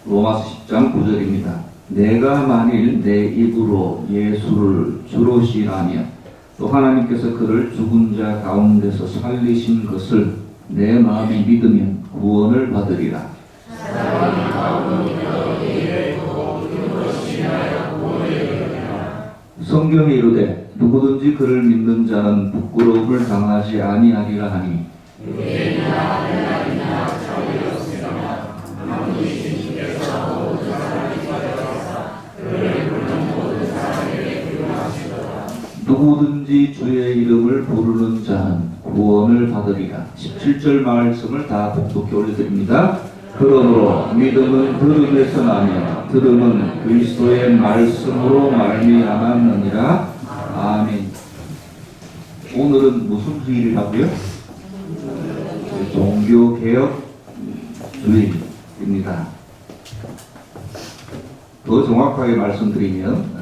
로마서 10장 9절입니다. 내가 만일 내 입으로 예수를 주로 시인하며 또 하나님께서 그를 죽은 자 가운데서 살리신 것을 내 마음이 믿으면 구원을 받으리라. 성경에 이르되 누구든지 그를 믿는 자는 부끄러움을 당하지 아니하리라 하니 누구든지 주의 이름을 부르는 자는 구원을 받으리라. 17절 말씀을 다 복독해 올려드립니다. 그러므로 믿음은 들음에서 나며 들음은 그리스도의 말씀으로 말미암았느니라. 아멘. 오늘은 무슨 주일이라고요? 종교개혁 주일입니다. 더 정확하게 말씀드리면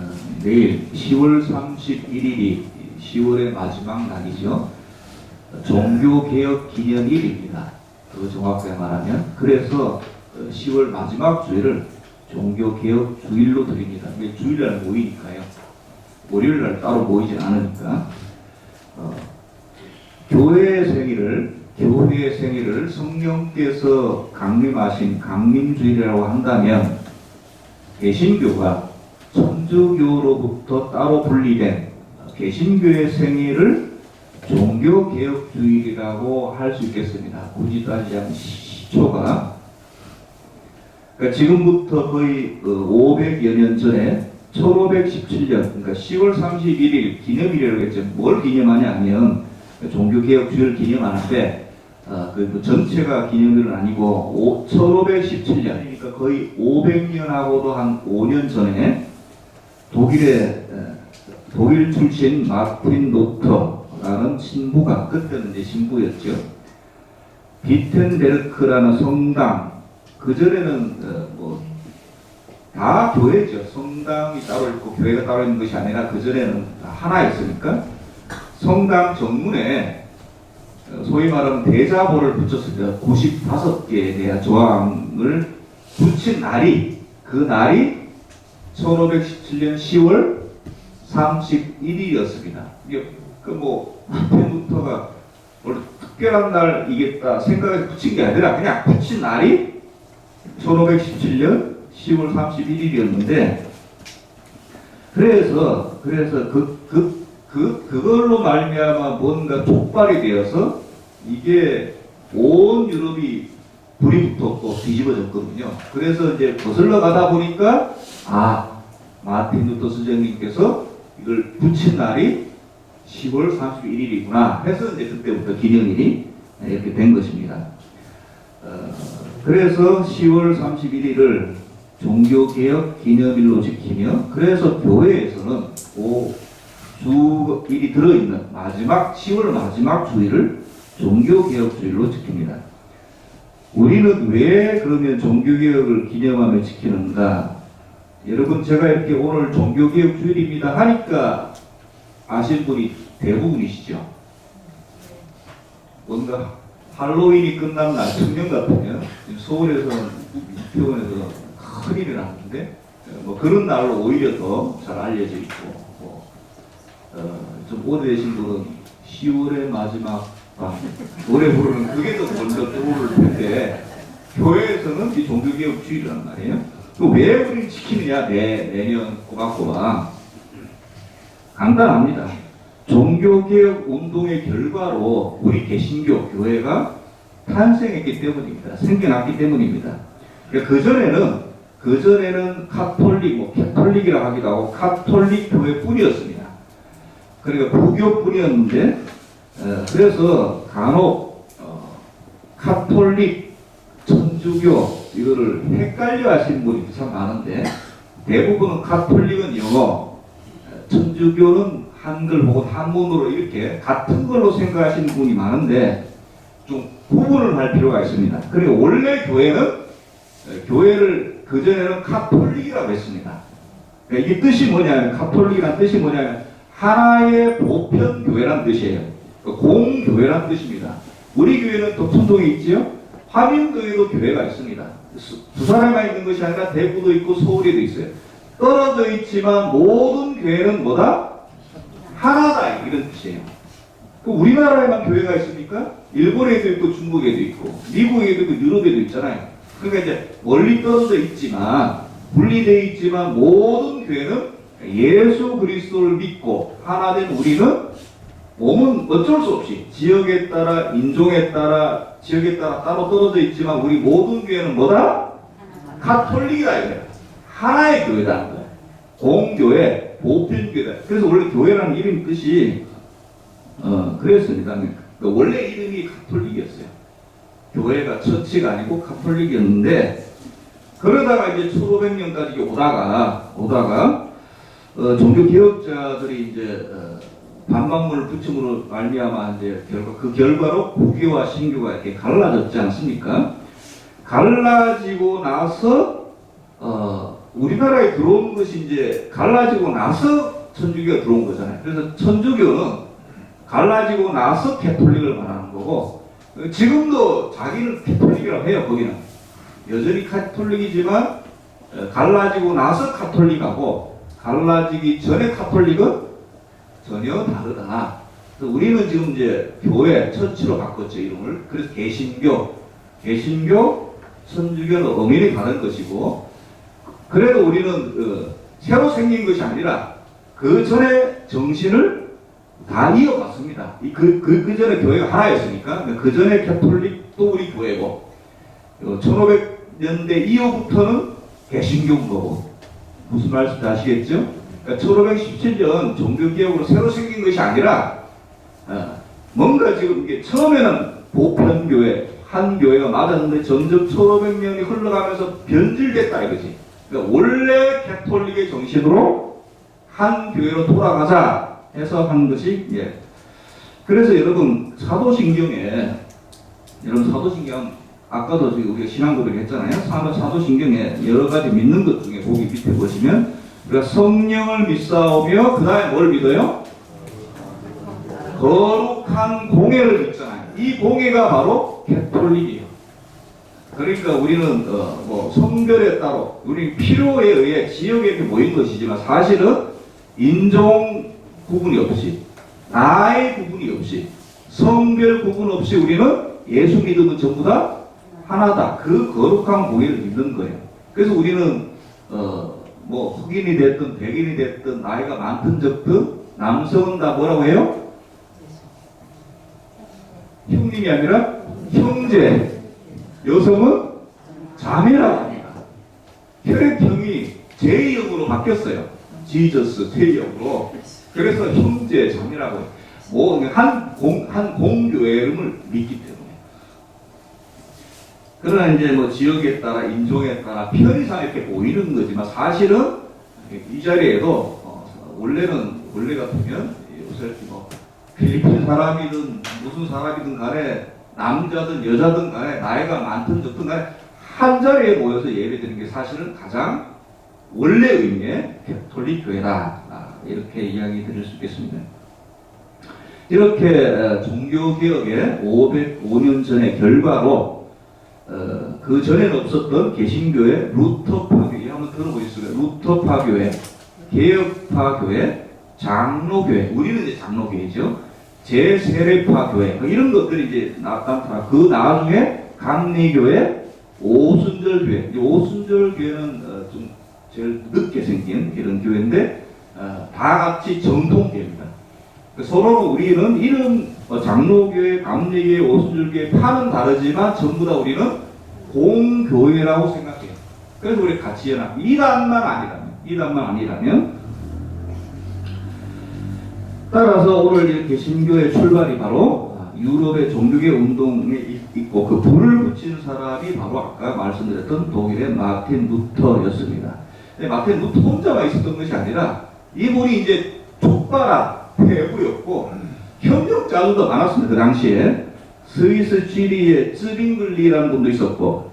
내일 10월 31일이 10월의 마지막 날이죠. 종교개혁 기념일입니다. 더 정확하게 말하면. 그래서 10월 마지막 주일을 종교개혁 주일로 드립니다. 이게 주일날 모이니까요. 월요일날 따로 모이지 않으니까. 교회의 생일을 성령께서 강림하신 강림주일이라고 한다면 개신교가 천주교로부터 따로 분리된 개신교의 생일을 종교개혁주일이라고 할 수 있겠습니다. 굳이 따지자면 시초가 그러니까 지금부터 거의 500여 년 전에 1517년 그러니까 10월 31일 기념일이라고 했죠. 뭘 기념하냐 하면 종교개혁주의를 기념하는데 그 전체가 기념일은 아니고 1517년이니까 거의 500년하고도 한 5년 전에 독일 출신 마틴 루터라는 신부가 그때는 이제 신부였죠. 비텐베르크라는 성당 그 전에는 다 교회죠. 성당이 따로 있고 교회가 따로 있는 것이 아니라 그 전에는 하나였으니까 성당 정문에 소위 말하면 대자보를 붙였습니다. 95개에 대한 조항을 붙인 날이 그 날이 1517년 10월 31일이었습니다. 이게 마틴 루터가 원래 특별한 날이겠다 생각해서 붙인 게 아니라 그냥 붙인 날이 1517년 10월 31일이었는데 그래서 그걸로 말미암아 뭔가 촉발이 되어서 이게 온 유럽이 불이 붙었고 뒤집어졌거든요. 그래서 이제 거슬러 가다 보니까 마틴 루터 선생님께서 이걸 붙인 날이 10월 31일이구나 해서 이제 그때부터 기념일이 이렇게 된 것입니다. 그래서 10월 31일을 종교개혁 기념일로 지키며 그래서 교회에서는 주일이 들어있는 10월 마지막 주일을 종교개혁주일로 지킵니다. 우리는 왜 그러면 종교개혁을 기념하며 지키는가? 여러분 제가 이렇게 오늘 종교개혁주일입니다 하니까 아실 분이 대부분이시죠. 뭔가 할로윈이 끝난 날 청년 같으면 서울에서는 이태원에서 큰일이 났는데 그런 날로 오히려 더 잘 알려져 있고 좀 오래되신 분은 10월의 마지막 밤 노래 부르는 그게 더 먼저 떠오를 텐데 교회에서는 이 종교개혁 주일이란 말이에요. 왜 우리를 지키느냐 매년 꼬박꼬박 간단합니다. 종교개혁 운동의 결과로 우리 개신교 교회가 탄생했기 때문입니다. 생겨났기 때문입니다. 그전에는 카톨릭, 캐톨릭이라고 하기도 하고 카톨릭 교회뿐이었습니다. 그러니까 부교뿐이었는데 그래서 간혹 카톨릭, 천주교 이거를 헷갈려 하시는 분이 참 많은데 대부분은 카톨릭은 영어, 천주교는 한글 혹은 한문으로 이렇게 같은 걸로 생각하시는 분이 많은데 좀 구분을 할 필요가 있습니다. 그리고 원래 교회를 그전에는 카톨릭이라고 했습니다. 그러니까 이 뜻이 뭐냐면 카톨릭이라는 뜻이 뭐냐면 하나의 보편교회라는 뜻이에요. 공교회라는 뜻입니다. 우리 교회는 또 천동에 있지요. 화민도에도 교회가 있습니다. 부산에만 있는 것이 아니라 대구도 있고 서울에도 있어요. 떨어져 있지만 모든 교회는 뭐다? 하나다, 이런 뜻이에요. 우리나라에만 교회가 있습니까? 일본에도 있고 중국에도 있고 미국에도 있고 유럽에도 있잖아요. 그러니까 이제 멀리 떨어져 있지만 분리되어 있지만 모든 교회는 예수 그리스도를 믿고 하나된 우리는 몸은 어쩔 수 없이 지역에 따라 인종에 따라 지역에 따라 따로 떨어져 있지만 우리 모든 교회는 뭐다? 가톨릭이다 이거예요. 하나의 교회다. 공교회, 보편교회다. 그래서 원래 교회라는 이름 뜻이 그랬습니다. 원래 이름이 가톨릭이었어요. 교회가 처치가 아니고 가톨릭이었는데 그러다가 이제 1500년까지 오다가 종교 개혁자들이 이제 반박문을 부침으로 말미암아 이제 그 결과로 구교와 신교가 이렇게 갈라졌지 않습니까? 갈라지고 나서 우리나라에 들어온 것이 이제 갈라지고 나서 천주교가 들어온 거잖아요. 그래서 천주교는 갈라지고 나서 캐톨릭을 말하는 거고 지금도 자기는 캐톨릭이라고 해요. 거기는 여전히 카톨릭이지만 갈라지고 나서 카톨릭하고 갈라지기 전에 카톨릭은 전혀 다르다. 그래서 우리는 지금 이제 교회 처치로 바꿨죠 이름을. 그래서 개신교, 천주교는 엄연히 다른 것이고 그래도 우리는 새로 생긴 것이 아니라 그 전에 정신을 다 이어갔습니다. 그 전에 교회가 하나였으니까 그 전에 캐톨릭도 우리 교회고 1500년대 이후부터는 개신교인 거고 무슨 말씀인지 아시겠죠? 그러니까 1517년 종교개혁으로 새로 생긴 것이 아니라 뭔가 지금 이게 처음에는 보편교회 한 교회가 맞았는데 점점 1500년이 흘러가면서 변질됐다 이거지. 그러니까 원래 캐톨릭의 정신으로 한 교회로 돌아가자 해서 한 것이 그래서 여러분 사도신경에 아까도 우리가 신앙고백 했잖아요. 사도신경에 여러 가지 믿는 것 중에 거기 밑에 보시면 우리가 성령을 믿사오며 그 다음에 뭘 믿어요? 거룩한 공예를 믿잖아요. 이 공예가 바로 캐톨릭이에요. 그러니까 우리는 뭐 성별에 따로 우리 필요에 의해 지역에 이렇게 모인 것이지만 사실은 인종 구분이 없이 나이 구분이 없이 성별 구분 없이 우리는 예수 믿음은 전부 다 하나다. 그 거룩한 공예를 믿는 거예요. 그래서 우리는 뭐 흑인이 됐든 백인이 됐든 나이가 많든 적든 남성은 다 뭐라고 해요? 형님이 아니라 형제, 여성은 자매라고 합니다. 혈액형이 J형으로 바뀌었어요. 지저스, J형으로. 그래서 형제, 자매라고 해요. 뭐 한 공교회를 믿기 때문에. 그러나 이제 뭐 지역에 따라 인종에 따라 편의상 이렇게 보이는 거지만 사실은 이 자리에도 원래 같으면 요새 뭐 필리핀 사람이든 무슨 사람이든 간에 남자든 여자든 간에 나이가 많든 적든 간에 한 자리에 모여서 예배드리는 게 사실은 가장 원래 의미의 캐톨릭 교회다. 이렇게 이야기 드릴 수 있겠습니다. 이렇게 종교개혁의 505년 전의 결과로 그 전에는 없었던 개신교회, 루터파교회 한번 들어보겠습니다. 루터파교회, 개혁파교회, 장로교회, 우리는 이제 장로교회죠. 제세례파교회 이런 것들이 이제 나타나. 그 나중에 감리교회, 오순절교회. 오순절교회는 좀 제일 늦게 생긴 이런 교회인데 다 같이 정통교회입니다. 서로 우리는 이름 장로교회, 감리교회, 오순절교회 파는 다르지만 전부 다 우리는 공교회라고 생각해요. 그래서 우리 같이 연합. 이단만 아니라면 따라서 오늘 이렇게 신교의 출발이 바로 유럽의 종교개혁 운동에 있고 그 불을 붙인 사람이 바로 아까 말씀드렸던 독일의 마틴 루터였습니다. 마틴 루터 혼자만 있었던 것이 아니라 이분이 이제 촉발한 배우였고 협력자들도 많았습니다. 그 당시에 스위스 지리의 쯔빙글리라는 분도 있었고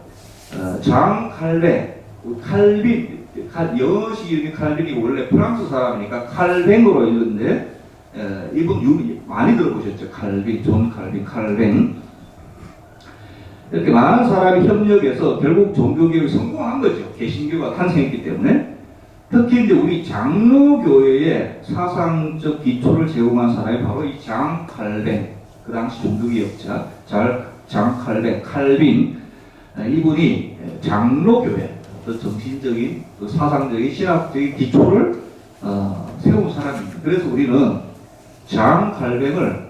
장 칼레, 칼빈, 영어식 이름이 칼빈이 원래 프랑스 사람이니까 칼뱅으로 읽는데 이분 많이 들어보셨죠? 칼빈, 존 칼빈, 칼뱅. 이렇게 많은 사람이 협력해서 결국 종교개혁이 성공한 거죠. 개신교가 탄생했기 때문에. 특히 이제 우리 장로교회의 사상적 기초를 제공한 사람이 바로 이 장 칼뱅, 그 당시 종교개혁자 장 칼뱅, 칼빈, 이분이 장로교회 그 정신적인, 그 사상적인, 신학적인 기초를 세운 사람입니다. 그래서 우리는 장 칼뱅을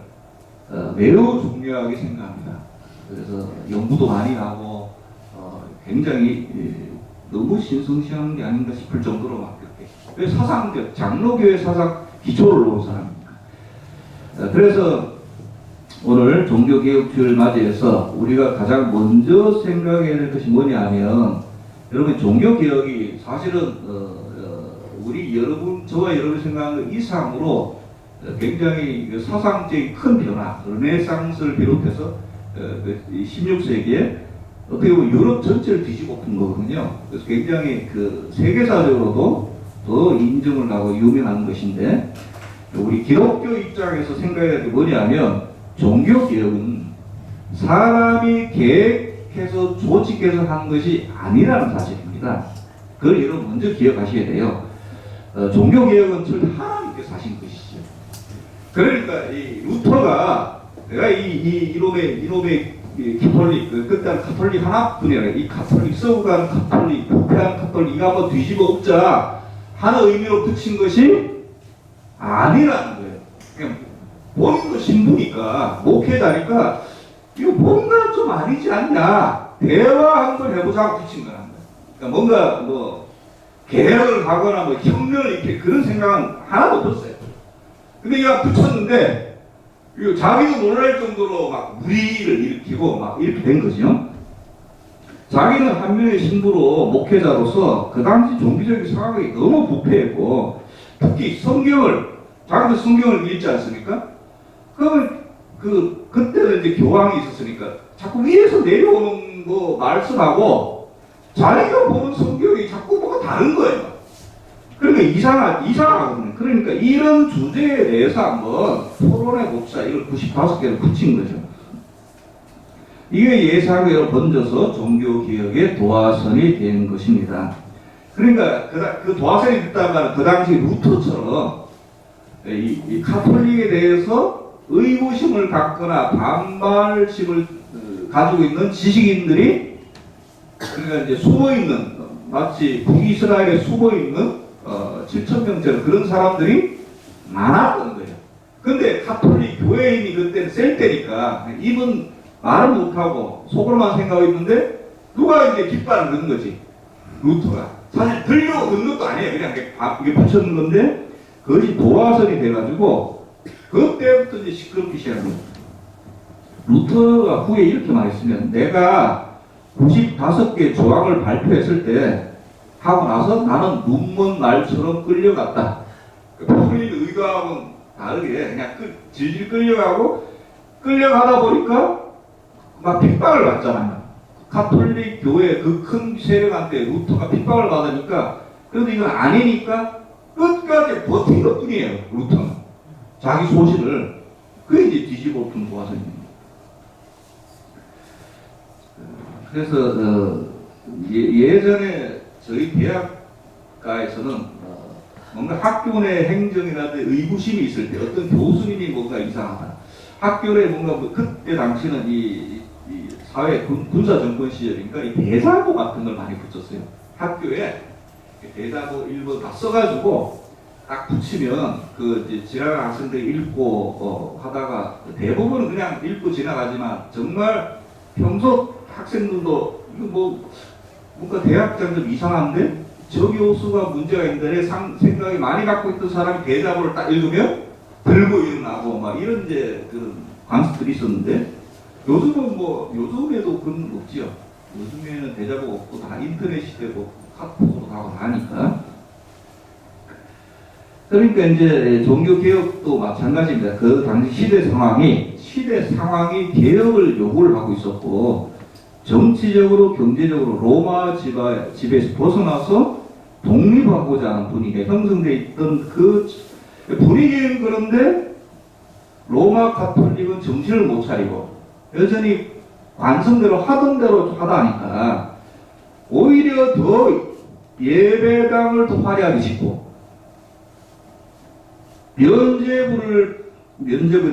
매우 중요하게 생각합니다. 그래서 연구도 많이 하고 굉장히 너무 신성시한 게 아닌가 싶을 정도로 막 그렇게 사상적, 장로교회 사상 기초를 놓은 사람입니다. 그래서 오늘 종교개혁주를 맞이해서 우리가 가장 먼저 생각해야 될 것이 뭐냐 하면, 여러분 종교개혁이 사실은 우리 여러분, 저와 여러분이 생각하는 것 이상으로 굉장히 사상적인 큰 변화, 르네상스를 비롯해서 16세기에 어떻게 보면 유럽 전체를 뒤집어 엎은 거거든요. 그래서 굉장히 그 세계사적으로도 더 인정을 하고 유명한 것인데, 우리 기독교 입장에서 생각해야 될 게 뭐냐면, 종교개혁은 사람이 계획해서 조직해서 한 것이 아니라는 사실입니다. 그걸 여러분 먼저 기억하셔야 돼요. 종교개혁은 절대 하나님께서 하신 것이죠. 그러니까 이 루터가 내가 이놈의 카톨릭, 그때 카톨릭 하나뿐이 아니라 이 카톨릭, 서구간 카톨릭, 부패한 카톨릭, 이거 한번 뒤집어 엎자 하는 의미로 붙인 것이 아니라는 거예요. 그냥 본인도 신부니까, 목회자니까, 이거 뭔가 좀 아니지 않냐, 대화 한번 해보자고 붙인 거란 거예요. 그러니까 뭔가 개혁을 하거나 혁명을 이렇게 그런 생각은 하나도 없었어요. 근데 얘가 붙였는데, 자기도 놀랄 정도로 막 무리를 일으키고 막 이렇게 된 거죠. 자기는 한 명의 신부로, 목회자로서 그 당시 종교적인 상황이 너무 부패했고, 특히 자기도 성경을 읽지 않습니까? 그러면 그때는 이제 교황이 있었으니까 자꾸 위에서 내려오는 거 말씀하고 자기가 보는 성경이 자꾸 뭐가 다른 거예요. 그러니까 이상하거든요. 그러니까 이런 주제에 대해서 한번 토론해 봅시다. 이걸 95개를 붙인 거죠. 이게 예사학으로 번져서 종교개혁의 도화선이 된 것입니다. 그러니까 그 도화선이 됐다면 그 당시 루터처럼 이 카톨릭에 대해서 의구심을 갖거나 반발심을 가지고 있는 지식인들이, 그러니까 이제 숨어있는, 마치 북이스라엘에 숨어있는 7,000명처럼 그런 사람들이 많았던 거예요. 근데 카톨릭 교회인이 그때는 셀 때니까 입은 말은 못하고 속으로만 생각하고 있는데, 누가 이제 깃발을 넣은 거지, 루터가. 사실 들려고 넣은 것도 아니에요. 그냥 이게 붙였는 건데, 그것이 도화선이 돼가지고 그때부터 이제 시끄럽기 시작한 거예요. 루터가 후에 이렇게 말했으면, 내가 95개 조항을 발표했을 때 하고 나서 나는 눈먼 말처럼 끌려갔다. 본인 의도하고는 다르게 그냥 질질 끌려가다 보니까 막 핍박을 받잖아요. 카톨릭 교회 그 큰 세력한테 루터가 핍박을 받으니까, 그래도 이건 아니니까 끝까지 버틴 것 뿐이에요. 루터는 자기 소신을. 그게 이제 뒤집어 엎은 도화선입니다. 그래서 예전에 저희 대학가에서는 뭔가 학교 내 행정이라든지 의구심이 있을 때, 어떤 교수님이 뭔가 이상하다, 학교 내 뭔가 그때 당시는 이 사회 군사 정권 시절이니까 이 대자보 같은 걸 많이 붙였어요. 학교에 대자보 일부 다 써가지고 딱 붙이면 이제 지나가는 학생들이 읽고 하다가 대부분은 그냥 읽고 지나가지만, 정말 평소 학생들도 이거 뭔가 대학장 좀 이상한데 저 교수가 문제가 있는데 생각이 많이 갖고 있던 사람이 대자보를 딱 읽으면 들고 일어나고 막 이런 이제 그런 관습들이 있었는데, 요즘은 요즘에도 그런 거 없지요. 요즘에는 대자보 없고 다 인터넷 시대고 카톡으로 하고 하니까. 그러니까 이제 종교개혁도 마찬가지입니다. 그 당시 시대 상황이 개혁을 요구를 하고 있었고, 정치적으로 경제적으로 로마 지배에서 벗어나서 독립하고자 하는 분위기가 형성되어 있던 그 분위기는, 그런데 로마 가톨릭은 정신을 못 차리고 여전히 관성대로 하던 대로 하다 하니까 오히려 더 예배당을 더 화려하게 짓고 면죄부에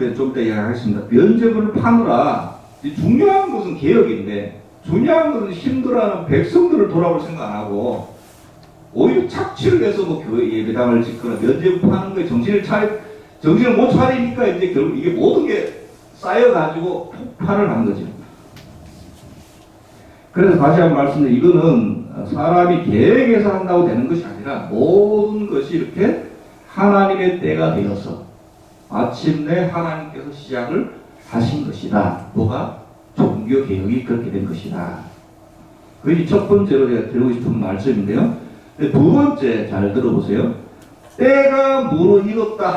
대해 좀 이따 이야기하겠습니다. 면죄부를 파느라 중요한 것은 개혁인데 중요한 것은 힘들어하는 백성들을 돌아볼 생각 안 하고 오히려 착취를 해서 뭐 교회 예배당을 짓거나 면죄부 파는 거에 정신을 못 차리니까 이제 결국 이게 모든 게 쌓여가지고 폭발을 한 거죠. 그래서 다시 한번 말씀드리면 이거는 사람이 계획해서 한다고 되는 것이 아니라 모든 것이 이렇게 하나님의 때가 되어서 마침내 하나님께서 시작을 하신 것이다. 뭐가? 종교개혁이 그렇게 된 것이다. 그게 첫 번째로 제가 드리고 싶은 말씀인데요. 두 번째 잘 들어보세요. 때가 무르익었다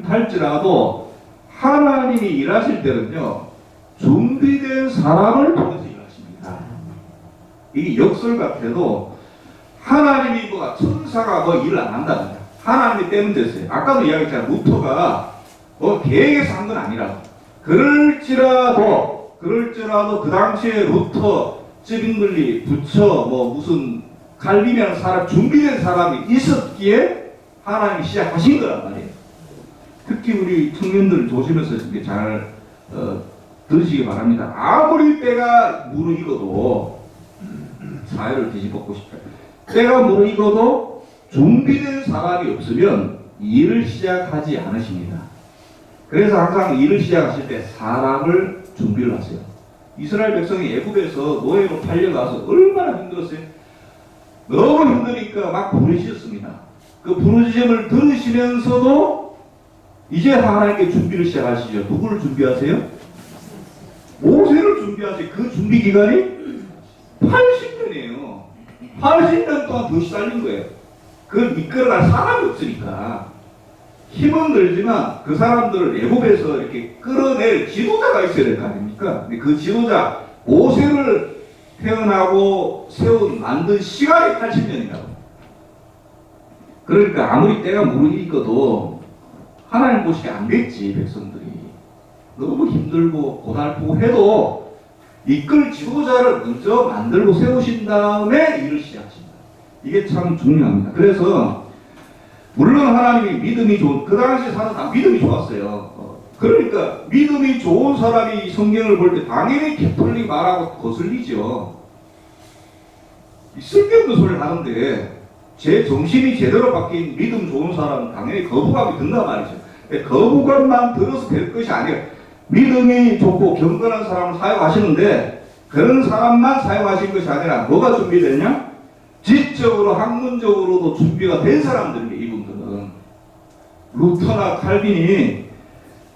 할지라도 하나님이 일하실 때는요 준비된 사람을 통해서 일하십니다. 이게 역설 같아도 하나님이 뭐 천사가 뭐 일을 안 한다든가 하나님이 때는 됐어요. 아까도 이야기했잖아요. 루터가 뭐 계획해서 한 건 아니라고. 그럴지라도 그 당시에 루터, 쯔빙글리, 부처, 뭐 무슨 칼빈이라는 사람, 준비된 사람이 있었기에 하나님이 시작하신 거란 말이에요. 특히 우리 청년들 조심해서 잘 들으시기 바랍니다. 아무리 때가 무르익어도 사회를 뒤집어쓰고 싶다. 때가 무르익어도 준비된 사람이 없으면 일을 시작하지 않으십니다. 그래서 항상 일을 시작하실 때 사람을 준비를 하세요. 이스라엘 백성이 애굽에서 노예로 팔려가서 얼마나 힘들었어요. 너무 힘드니까 막 부르짖었습니다. 그 부르짖음을 들으시면서도 이제 하나님께 준비를 시작하시죠. 누구를 준비하세요? 모세를 준비하세요. 그 준비 기간이 80년이에요. 80년 동안 더 시달린 거예요. 그걸 이끌어갈 사람이 없으니까. 힘은 들지만 그 사람들을 애굽에서 이렇게 끌어낼 지도자가 있어야 될 거 아닙니까? 근데 그 지도자, 모세를 태어나고 만든 시간이 80년이라고. 그러니까 아무리 때가 무르익어도 하나님 보시기 안 됐지, 백성들이. 너무 힘들고 고달프고 해도 이끌 지도자를 먼저 만들고 세우신 다음에 일을 시작하십니다. 이게 참 중요합니다. 그래서 물론 하나님이 믿음이 좋은, 그 당시 사람 다 믿음이 좋았어요. 그러니까 믿음이 좋은 사람이 성경을 볼 때 당연히 캐톨릭 말하고 거슬리죠. 쓸데없는 소리를 하는데 제 정신이 제대로 바뀐 믿음 좋은 사람은 당연히 거부감이 든단 말이죠. 거부감만 들어서 될 것이 아니에요. 믿음이 좋고 경건한 사람을 사용하시는데 그런 사람만 사용하신 것이 아니라 뭐가 준비됐냐? 지적으로 학문적으로도 준비가 된 사람들이에요. 이분들은 루터나 칼빈이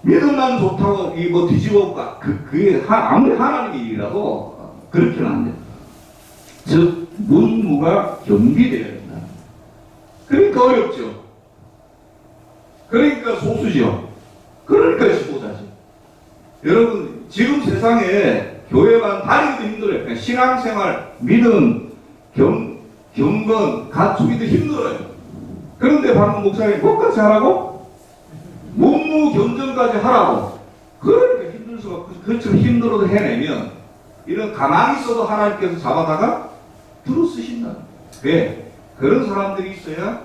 믿음만 좋다고 뭐 뒤집어 그게 아무리 하나님의 일이라도 그렇게는 안 돼요. 즉 문무가 겸비되어야 된다. 그러니까 어렵죠. 그러니까 소수죠. 그러니까 지도자죠. 여러분 지금 세상에 교회만 다니기도 힘들어요. 그냥 신앙생활, 믿음, 경건 갖추기도 힘들어요. 그런데 방금 목사님이 뭐까지 하라고? 문무 겸전까지 하라고. 그러니까 힘들 수가 없고 그처럼 힘들어도 해내면 이런 가만히 있어도 하나님께서 잡아다가 들어 쓰신다. 왜? 그런 사람들이 있어야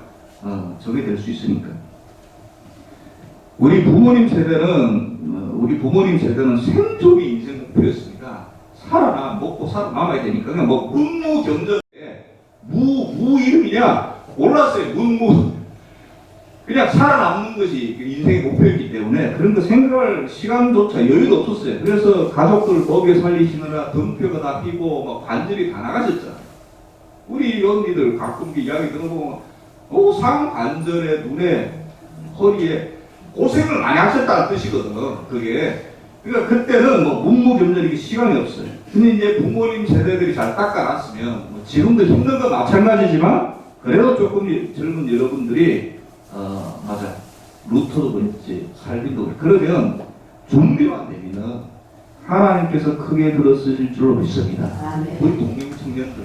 저게 될 수 있으니까. 우리 부모님 세대는 생존이 인생 목표였습니다. 먹고 살아남아야 되니까 그냥 뭐 문무 겸전에 무 이름이냐 몰랐어요. 문무 그냥 살아남는 것이 인생의 목표였기 때문에 그런 거 생각할 시간조차 여유도 없었어요. 그래서 가족들 먹여 살리시느라 등뼈가 다 삐고 막 관절이 다 나가셨잖아요. 우리 언니들 가끔 이야기 들어보면 상관절에 눈에 허리에 고생을 많이 하셨다는 뜻이거든. 그게 그러니까 그때는 뭐 문무겸전이 시간이 없어요. 근데 이제 부모님 세대들이 잘 닦아놨으면 뭐 지금도 힘든 건 마찬가지지만 그래도 조금 젊은 여러분들이 맞아 루터도 그랬지 칼빈도 그랬지 그러면 준비만 되면 하나님께서 크게 들어쓰실 줄로 믿습니다. 우리 동경 청년들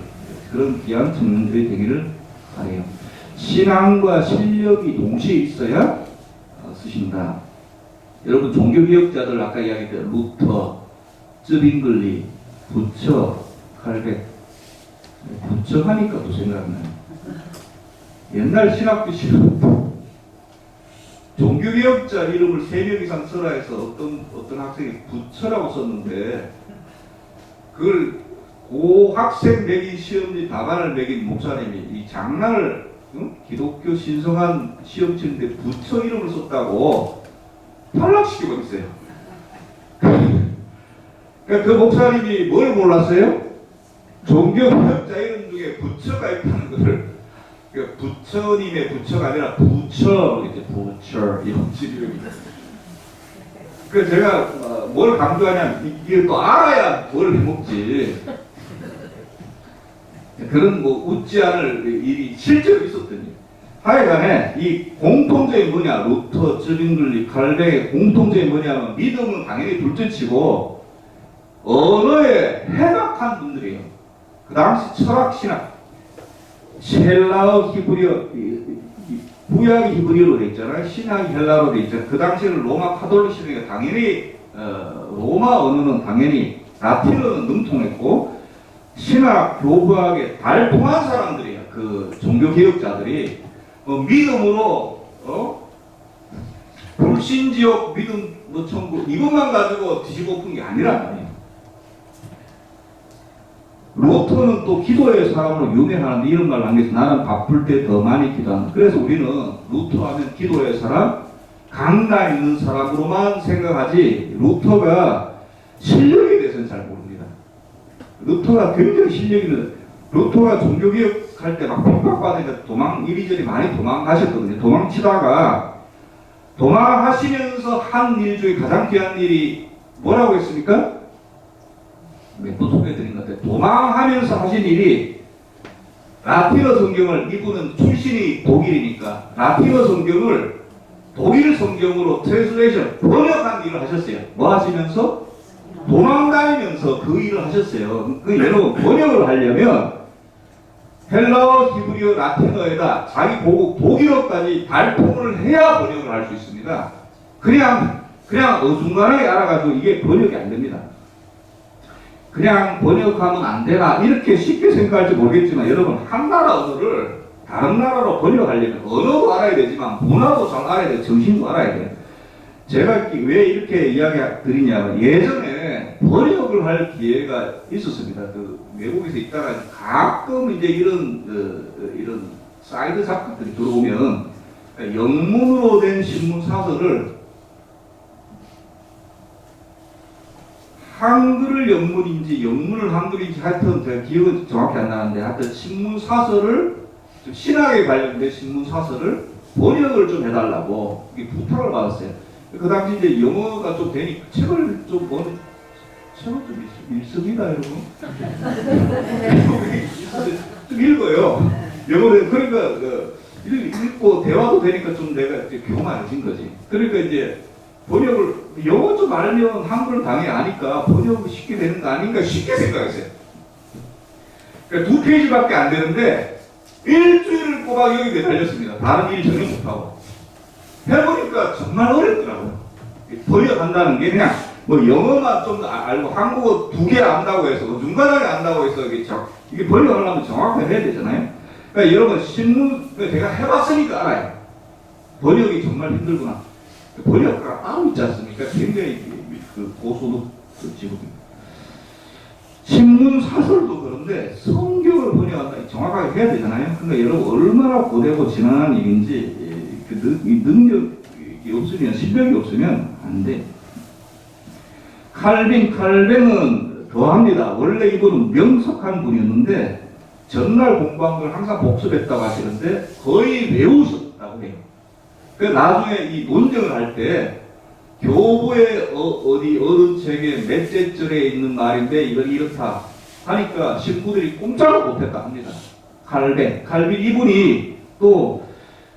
그런 귀한 청년들이 되기를 바라요. 신앙과 실력이 동시에 있어야 쓰신다. 여러분 종교개혁자들 아까 이야기했던 루터, 쯔빙글리, 부처, 칼백. 부처 하니까 또 생각나요. 옛날 신학교 시험 종교개혁자 이름을 3명 이상 써라 해서 어떤 학생이 부처라고 썼는데 그걸 고 학생 매긴 시험지 답안을 매긴 목사님이 이 장난을 기독교 신성한 시험 치는데 부처 이름을 썼다고 탈락시키고 있어요. 그러니까 그 목사님이 뭘 몰랐어요? 종교개혁자 이름 중에 부처가 있다는 것을 그러니까 부처님의 부처가 아니라 부처 이제 부처 이런 이름입니다. 그 제가 뭘 강조하냐면 이게 또 알아야 뭘 해먹지. 그런 뭐 웃지 않을 일이 실제로 있었더니 하여간에 이 공통점이 뭐냐 루터, 쯔빙글리, 칼뱅의 공통점이 뭐냐면 믿음은 당연히 둘째치고 언어에 해박한 분들이에요. 그 당시 철학 신학 헬라어 히브리어 구약 히브리어로 돼 있잖아요. 신약 헬라어로 돼 있잖아요. 그 당시에는 로마 카톨릭 신학이 당연히 로마 언어는 당연히 라틴어는 능통했고 신학 교부학에 달통한 사람들이에요. 그 종교 개혁자들이 믿음으로 불신지옥 믿음 뭐 천국 이것만 가지고 뒤집어 푼 게 아니란 말이에요. 루터는 또 기도의 사람으로 유명하는데 이런 말 남겨서 나는 바쁠 때 더 많이 기도한다. 그래서 우리는 루터 하면 기도의 사람, 강단 있는 사람으로만 생각하지 루터가 실력에 대해서는 잘 모릅니다. 루터가 굉장히 실력이 있는 루터가 종교개혁할 때 막 핍박받으니까 이리저리 많이 도망가셨거든요. 도망하시면서 한 일 중에 가장 귀한 일이 뭐라고 했습니까? 몇 번 소개해드린 것 같아요. 도망하면서 하신 일이 라틴어 성경을 이분은 출신이 독일이니까 라틴어 성경을 독일 성경으로 트랜슬레이션 번역한 일을 하셨어요. 뭐 하시면서? 도망다니면서 그 일을 하셨어요. 여러분 번역을 하려면 헬라어, 히브리어, 라틴어에다 자기 보고 독일어까지 발품을 해야 번역을 할 수 있습니다. 그냥 어중간하게 알아가지고 이게 번역이 안 됩니다. 그냥 번역하면 안 되나 이렇게 쉽게 생각할지 모르겠지만 여러분 한 나라 언어를 다른 나라로 번역하려면 언어도 알아야 되지만 문화도 잘 알아야 돼요. 정신도 알아야 돼요. 제가 왜 이렇게 이야기 드리냐면 예전에 번역을 할 기회가 있었습니다. 그 외국에서 있다가 가끔 이제 이런 사이드 작가들이 들어오면 영문으로 된 신문 사설을 한글을 영문인지 영문을 한글인지 하여튼 제가 기억은 정확히 안 나는데 하여튼 신문 사설을 좀 신학에 관련된 신문 사설을 번역을 좀 해달라고 부탁을 받았어요. 그 당시 이제 영어가 좀 되니까 책을 좀 읽습니다 여러분. 좀 읽어요. 영어를 그러니까 읽고 대화도 되니까 좀 내가 이제 교만해진 거지. 그러니까 이제 번역을 영어 좀 알면 한글 당연히 아니까 번역이 쉽게 되는 거 아닌가 쉽게 생각했어요. 그러니까 2페이지밖에 안 되는데 일주일을 꼬박 여기 매달렸습니다. 다른 일 전혀 못하고 해보니까 정말 어렵더라고요. 번역한다는 게 그냥 뭐 영어만 좀 알고 한국어 2개 안다고 해서 중간하게 안다고 해서 이게 번역하려면 정확하게 해야 되잖아요. 그러니까 여러분 신문 제가 해봤으니까 알아요. 번역이 정말 힘들구나. 번역가 따로 있지 않습니까? 굉장히 그 고소득 직업입니다. 신문 사설도 그런데 성경을 번역한다 정확하게 해야 되잖아요. 그러니까 여러분 얼마나 고되고 지난한 일인지 이 능력이 없으면 실력이 없으면 안 돼. 칼뱅은 더합니다. 원래 이분은 명석한 분이었는데 전날 공부한 걸 항상 복습했다고 하시는데 거의 외우셨다고 해요. 그 나중에 이 논쟁을 할 때 교보의 어디 어른 책에 몇째 절에 있는 말인데 이걸 이렇다 하니까 신부들이 꼼짝을 못했다 합니다. 칼빈 이분이 또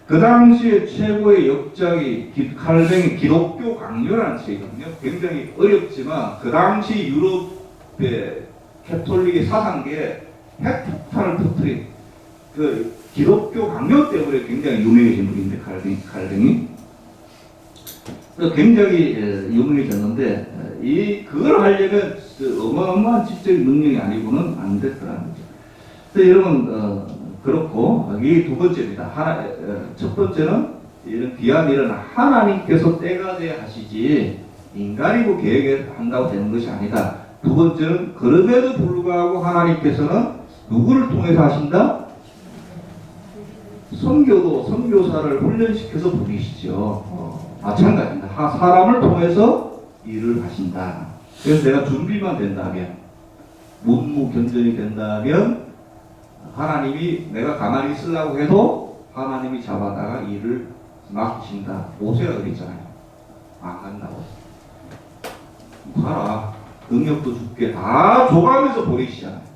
그 당시에 최고의 역작이 칼뱅의 기독교 강요라는 책이거든요. 굉장히 어렵지만 그 당시 유럽의 캐톨릭의 사상계에 핵폭탄을 터뜨린 그 기독교 강요 때문에 굉장히 유명해진 분인데 칼뱅이 굉장히 유명해졌는데 그걸 하려면 어마어마한 지적인 능력이 아니고는 안 됐더라는 거죠. 그래서 여러분 그렇고 이게 두 번째입니다. 첫 번째는 이런 귀한 일은 하나님께서 때가 돼야 하시지 인간이 그 계획한다고 되는 것이 아니다. 두 번째는 그럼에도 불구하고 하나님께서는 누구를 통해서 하신다? 선교사를 훈련시켜서 부리시죠. 마찬가지입니다. 사람을 통해서 일을 하신다. 그래서 내가 준비만 된다면, 문무견전이 된다면 하나님이 내가 가만히 있으려고 해도 하나님이 잡아다가 일을 맡기신다. 모세가 그랬잖아요. 안 간다고. 가라. 능력도 줄게. 다 줘가면서 보내시잖아요.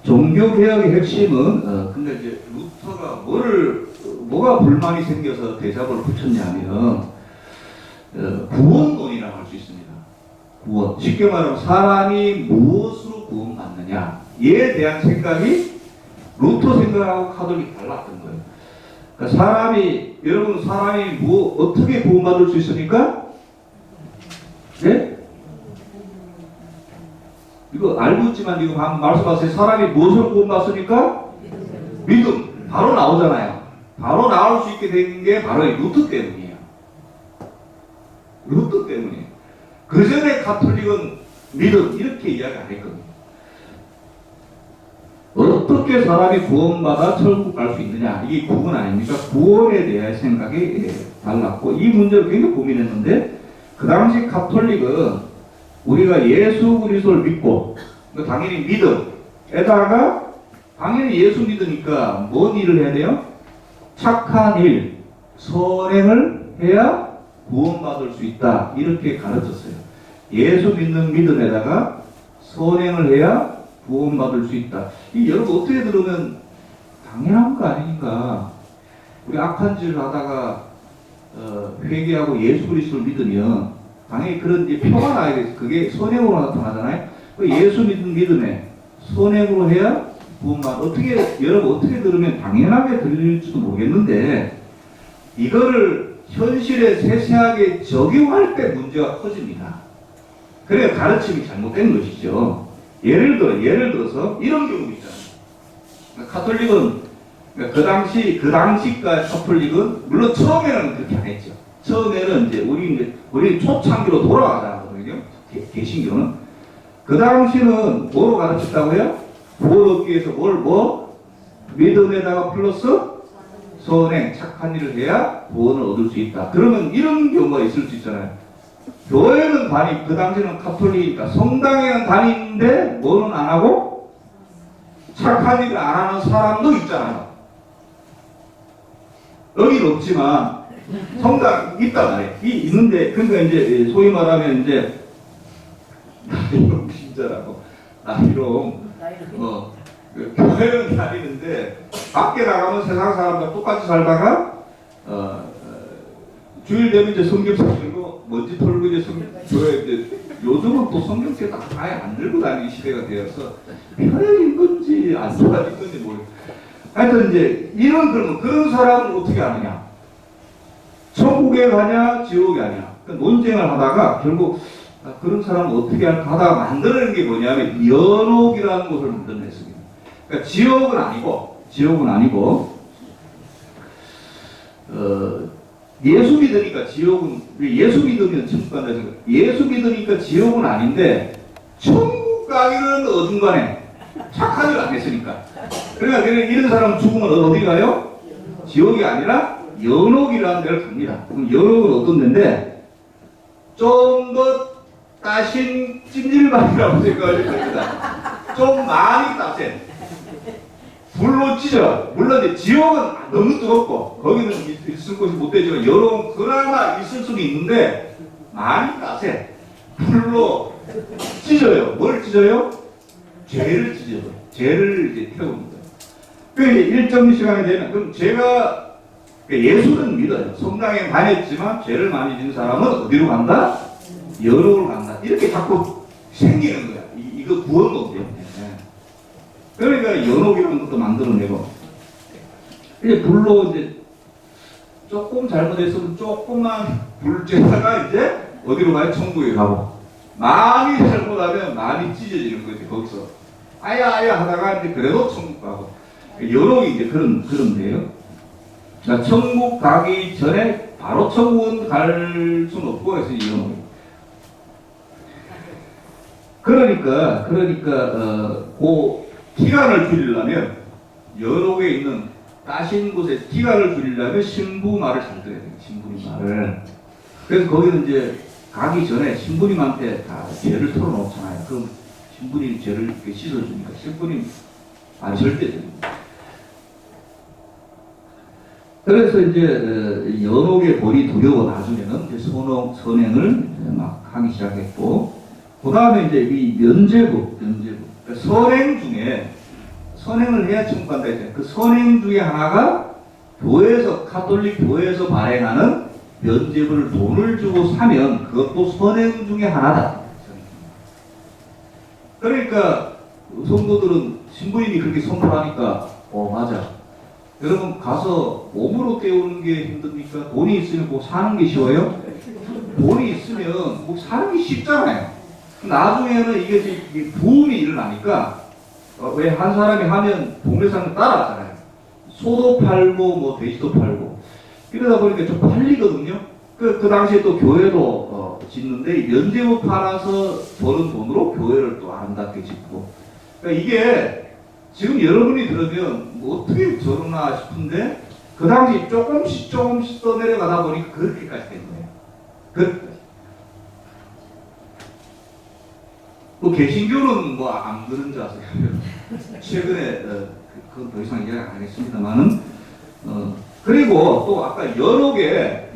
종교개혁의 핵심은, 근데 이제 루터가 뭐가 불만이 생겨서 대잡을 붙였냐면, 구원론이라고 할 수 있습니다. 구원. 쉽게 말하면 사람이 무엇으로 구원받느냐. 이에 대한 생각이 루터 생각하고 카톨릭이 달랐던 거예요. 그러니까 여러분 사람이 어떻게 구원받을 수 있습니까? 네? 이거 알고 있지만 이거 방금 말씀하세요. 사람이 무엇을 구원받습니까? 믿음. 바로 나오잖아요. 바로 나올 수 있게 된 게 바로 이 루터 때문이에요. 루터 때문이에요. 그 전에 카톨릭은 믿음 이렇게 이야기 안 했거든요. 어떻게 사람이 구원받아 천국 갈 수 있느냐 이게 구원 아닙니까? 구원에 대한 생각이 달랐고 이 문제를 굉장히 고민했는데 그 당시 카톨릭은 우리가 예수 그리스도를 믿고 당연히 믿음에다가 당연히 예수 믿으니까 뭔 일을 해야 돼요? 착한 일, 선행을 해야 구원받을 수 있다 이렇게 가르쳤어요. 예수 믿는 믿음에다가 선행을 해야 구원받을 수 있다. 이 여러분 어떻게 들으면 당연한 거 아닌가? 우리 악한 짓을 하다가 회개하고 예수 그리스도를 믿으면 당연히 그런 이제 표가 나야 돼. 그게 선행으로 나타나잖아요. 그 예수 믿는 믿음에 선행으로 해야 구원받. 여러분 어떻게 들으면 당연하게 들릴지도 모르겠는데 이거를 현실에 세세하게 적용할 때 문제가 커집니다. 그래야 가르침이 잘못된 것이죠. 예를 들어서 이런 경우 있잖아요. 카톨릭은 그 당시까 카톨릭은 물론 처음에는 그렇게 안 했죠. 처음에는 이제 우리 초창기로 돌아가자거든요. 개신교는 그 당시는 뭐로 가르쳤다고요? 구원 얻기 위해서 믿음에다가 플러스 선행, 착한 일을 해야 구원을 얻을 수 있다. 그러면 이런 경우가 있을 수 있잖아요. 교회는 그 당시는 카톨릭이니까 성당에는 다니는데 뭐는 안 하고 착한 일을 안 하는 사람도 있잖아요. 여기는 없지만 성당 있단 말이에요. 있는데 그러니까 이제 소위 말하면 이제 나이롱 신자라고 교회는 다니는데 밖에 나가면 세상 사람과 똑같이 살다가 주일 되면 이제 성경책 들고 먼지 털고 이제 교회 이제 요즘은 또 성경책 아예 안 들고 다니는 시대가 되어서 편해진 건지 안 좋아진 건지 모르겠어요. 하여튼 이제 그런 사람은 어떻게 하느냐? 천국에 가냐 지옥에 가냐? 논쟁을 하다가 결국 그런 사람은 어떻게 하다가 만드는 게 뭐냐면 연옥이라는 것을 만들어냈습니다. 그러니까 지옥은 아니고 예수 믿으니까 예수 믿으면 천국 간다 생각. 예수 믿으니까 지옥은 아닌데 천국 가기는 어딘가네 착한 일 안 했으니까. 그러니까 이런 사람 죽으면 어디 가요? 지옥이 아니라 연옥이라는 데를 갑니다. 그럼 연옥은 어떤 데인데 좀 더 따신 찜질방이라고 생각하시면 됩니다. 좀 많이 따센 불로 찢어. 물론 이제 지옥은 너무 뜨겁고 거기는 있을 곳이 못 되지만 연옥은 그나마 있을 수는 있는데 많이 따세. 불로 찢어요. 뭘 찢어요? 죄를 찢어요. 죄를 이제 태웁니다. 그 일정 시간이 되면 그럼 제가 예수는 믿어요. 성당에 다녔지만 죄를 많이 지은 사람은 어디로 간다? 연옥으로 간다. 이렇게 자꾸 생기는 거야. 이거 구원론 때문에. 그러니까 연옥이라는 것도 만들어내고 이제 불로 이제 조금 잘못했으면 조금만 불쬐다가 이제 어디로 가요? 천국에 가고. 많이 잘못하면 많이 찢어지는 거지, 거기서. 아야 하다가 이제 그래도 천국 가고. 여러 이제 그런데요. 자, 천국 가기 전에 바로 천국은 갈 수는 없고 해서 이런. 그러니까, 그 기간을 줄이려면, 여록에 있는 따신 곳에 기간을 줄이려면 신부 말을 잘 들어야 돼요. 신부님 말을. 그래서 거기는 이제 가기 전에 신부님한테 다 죄를 털어놓잖아요. 그럼 신부님 죄를 이렇게 씻어주니까 신부님 말이 절대적입니다. 그래서 이제 연옥의 벌이 두려워 나중에는 이제 선행을 막 하기 시작했고, 그 다음에 이제 이 면죄부. 그러니까 선행을 해야 천국 간다 했잖아요. 그 선행 중에 하나가 카톨릭 교회에서 발행하는 면죄부를 돈을 주고 사면 그것도 선행 중에 하나다. 그러니까 성도들은 신부님이 그렇게 선포하니까 맞아. 여러분 가서 몸으로 때우는 게 힘듭니까? 돈이 있으면 꼭 사는 게 쉬워요? 돈이 있으면 꼭 사는 게 쉽잖아요. 나중에는 이게 부음이 일어나니까 왜 한 사람이 하면 동네 사람 따라하잖아요. 소도 팔고 뭐 돼지도 팔고 이러다 보니까 좀 팔리거든요. 그 당시에 또 교회도 짓는데 면제부 팔아서 버는 돈으로 교회를 또 아름답게 짓고. 그러니까 이게 지금 여러분이 들으면 뭐 어떻게 저러나 싶은데 그 당시 조금씩 더 내려가다 보니까 그렇게까지 된 거예요. 뭐 개신교는 뭐 안 그런 줄 아세요? 최근에 그건 더 이상 이야기 안 하겠습니다만은 그리고 또 아까 여록에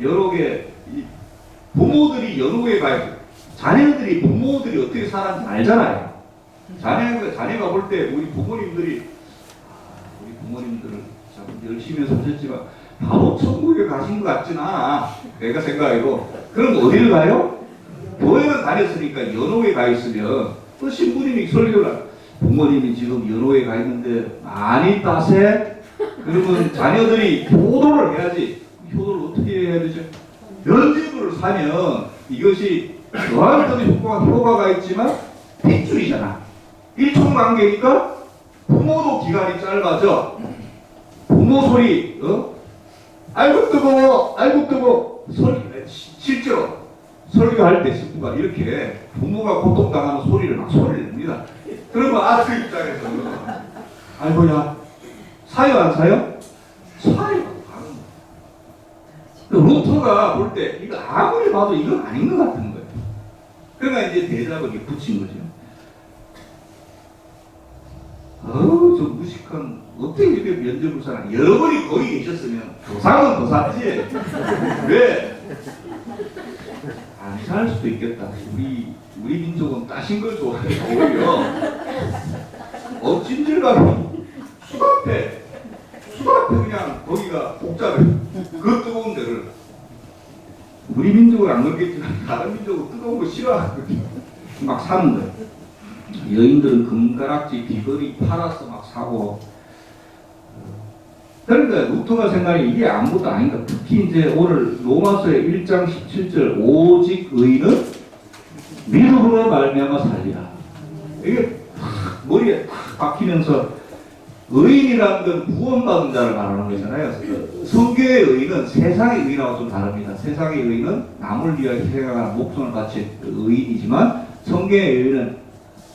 부모들이 여록에 가요. 자녀들이 부모들이 어떻게 살았는지 알잖아요. 자녀가 볼 때 우리 부모님들을 참 열심히 사셨지만 바로 천국에 가신 것 같지는 않아. 내가 생각해도. 그럼 어디를 가요? 교회는 다녔으니까 연옥에 가 있으면 또 신부님이 설교를 부모님이 지금 연옥에 가 있는데 많이 따세? 그러면 자녀들이 효도를 해야지. 효도를 어떻게 해야 되죠? 면죄부를 사면 이것이 어떤 효과가 있지만 핏줄이잖아. 일총관계니까 부모도 기간이 짧아져. 부모 소리 아이고 뜨거워 실제로 설교할 때 신부가 이렇게 부모가 고통당하는 소리를 냅니다. 그러면 아들 입장에서는 아이고야 사요 안 사요? 사요. 루터가 볼 때 이거 아무리 봐도 이건 아닌 것 같은 거예요. 그러니까 이제 대답을 이렇게 붙인 거죠. 저 무식한 어떻게 이렇게 면접을 사나? 여러분이 거기 계셨으면 조상은 더 샀지. 왜? 안 살 수도 있겠다. 우리 민족은 따신 걸 좋아해요. 오히려 찜질방이 수갑에 그냥 거기가 복잡해. 그 뜨거운 데를 우리 민족은 안 그렇겠지만 다른 민족은 뜨거운 거 싫어하거든요. 막 사는 거예요. 여인들은 금가락지 귀걸이 팔아서 막 사고. 그러니까 루터가 생각해 이게 아무것도 아닌가. 특히 이제 오늘 로마서의 1장 17절 오직 의인은 믿음으로 말미암아 살리라. 이게 머리에 탁 박히면서 의인이라는 건 구원받은 자를 말하는 거잖아요. 성경의 의인은 세상의 의인하고 좀 다릅니다. 세상의 의인은 남을 위하여 희생하는 목숨을 바친 의인이지만 성경의 의인은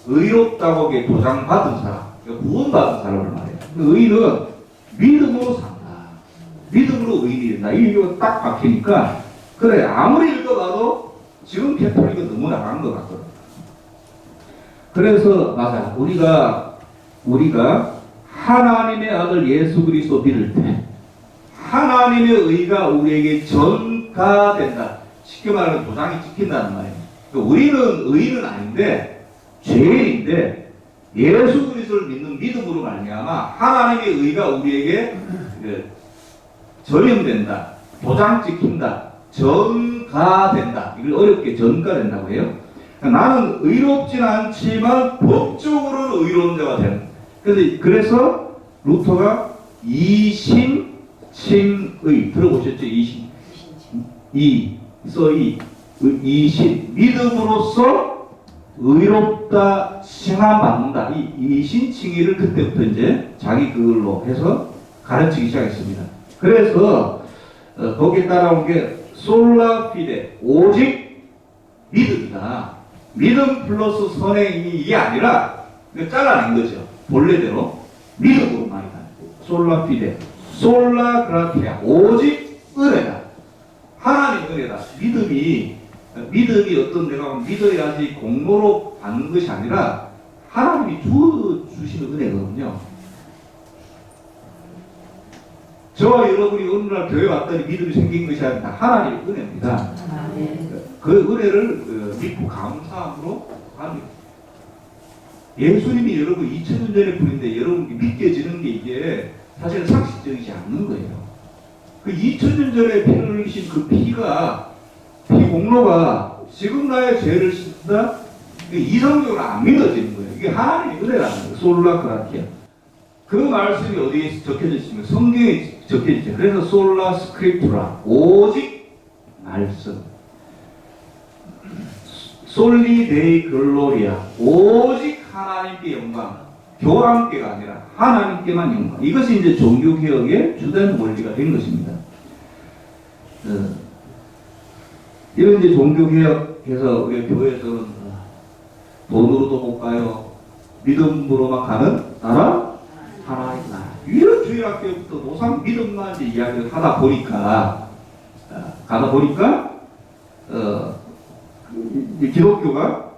의롭다고 도장받은 사람, 구원받은 사람을 말해요. 의인은 믿음으로 산다. 믿음으로 의인이 된다. 이거 딱 박히니까 그래 아무리 읽어봐도 지금 캐톨릭은 너무 나간 것 같거든. 그래서 맞아 우리가 하나님의 아들 예수 그리스도 믿을 때 하나님의 의가 우리에게 전가된다. 쉽게 말하면 도장이 찍힌다는 말이에요. 그러니까 우리는 의인은 아닌데 죄인인데 예수 그리스도를 믿는 믿음으로 말미암아 하나님의 의가 우리에게 전염된다. 도장 찍힌다. 전가된다. 이걸 어렵게 전가된다고 해요. 그러니까 나는 의롭진 않지만 법적으로는 의로운 자가 된다. 그래서 루터가 이심 칭의 들어보셨죠? 이신 믿음으로써 의롭다 칭함받는다. 이 이신칭의를 그때부터 이제 자기 그걸로 해서 가르치기 시작했습니다. 그래서 거기에 따라온 게 솔라 피데 오직 믿음이다. 믿음 플러스 선행이 이게 아니라 잘라낸 거죠. 본래대로 믿음으로만이다. 솔라 피데 솔라 그라티아 오직 은혜다. 하나님 은혜다. 믿음이 어떤 내가 믿어야지 공로로 받는 것이 아니라 하나님이 주시는 은혜거든요. 저와 여러분이 어느 날 교회 왔더니 믿음이 생긴 것이 아니라 하나님의 은혜입니다. 그 은혜를 믿고 감사함으로 합니다. 예수님이 여러분 2000년 전에 분인데 여러분이 믿겨지는 게 이게 사실 상식적이지 않는 거예요. 그 2000년 전에 피를 흘리신 그 피가 피 공로가 지금 나의 죄를 씻는다? 이성적으로 안 믿어지는 거예요. 이게 하나님의 은혜라는 거예요. 솔라 그라티아. 그 말씀이 어디에 적혀져 있습니까? 성경에 적혀져 있죠. 그래서 솔라 스크립투라 오직 말씀. 솔리 데이 글로리아 오직 하나님께 영광. 교황께가 아니라 하나님께만 영광. 이것이 이제 종교개혁의 주된 원리가 된 것입니다. 이런 이제 종교개혁해서 우리 교회에서는 돈으로도 못 가요. 믿음으로만 가는 나라? 하나님 나라. 이런 주일학교부터 노상 믿음만 이제 이야기를 하다 보니까 기독교가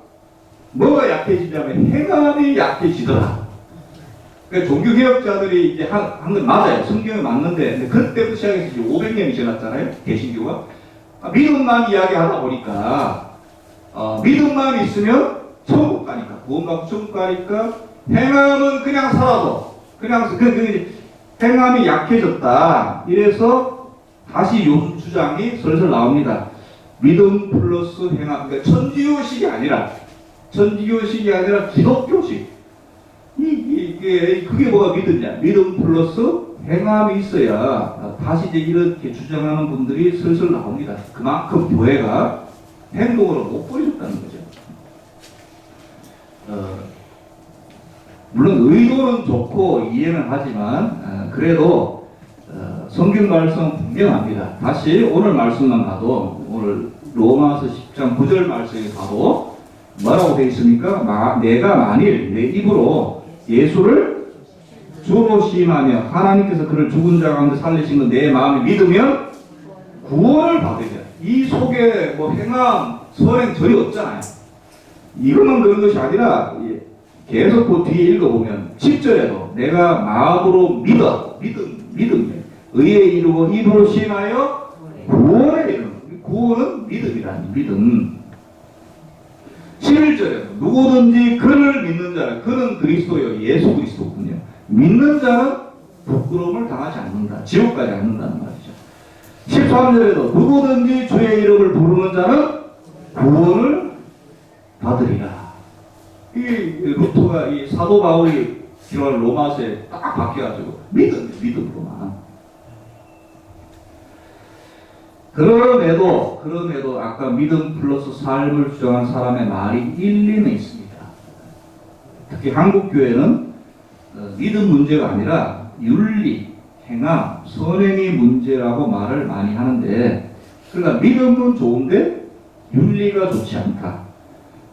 뭐가 약해지냐면 행함이 약해지더라. 그러니까 종교개혁자들이 이제 한 건 맞아요. 성경에 맞는데 그때부터 시작해서 이제 500년이 지났잖아요. 개신교가. 믿음만 이야기하다 보니까 믿음만 있으면 천국 가니까 구원받고 천국 가니까 행함은 그냥 살아도 그냥 행함이 약해졌다. 이래서 다시 요즘 주장이 슬슬 나옵니다. 믿음 플러스 행함. 그러니까 천주교식이 아니라 기독교식. 그게 뭐가 믿음이냐? 믿음 플러스 행함이 있어야 다시 이제 이렇게 주장하는 분들이 슬슬 나옵니다. 그만큼 교회가 행동으로 못 보여줬다는 거죠. 물론 의도는 좋고 이해는 하지만 그래도 성경 말씀 분명합니다. 다시 오늘 말씀만 봐도 오늘 로마서 10장 9절 말씀에 봐도 뭐라고 되어 있습니까? 내가 만일 내 입으로 예수를 주로 시인하며 하나님께서 그를 죽은 자 가운데 살리신 것 내 마음에 믿으면 구원을 받으리라. 이 속에 뭐 행함, 선행 전혀 없잖아요. 이것만 그런 것이 아니라 계속 그 뒤에 읽어보면 10절에도 내가 마음으로 믿음 의에 이르고 입으로 시인하여 구원에 이르는 구원은 믿음이라니 믿음. 11절에 누구든지 그를 믿는 자는 그는 그리스도요 예수 그리스도군요. 믿는 자는 부끄러움을 당하지 않는다. 지옥 가지 않는다는 말이죠. 13절에도 누구든지 주의 이름을 부르는 자는 구원을 받으리라. 이 루터가 이 사도 바울이 기록한 로마서에 딱 바뀌어가지고 믿음으로만. 그럼에도 아까 믿음 플러스 삶을 주장한 사람의 말이 일리는 있습니다. 특히 한국 교회는 믿음 문제가 아니라 윤리, 행함, 선행이 문제라고 말을 많이 하는데, 그러니까 믿음은 좋은데 윤리가 좋지 않다.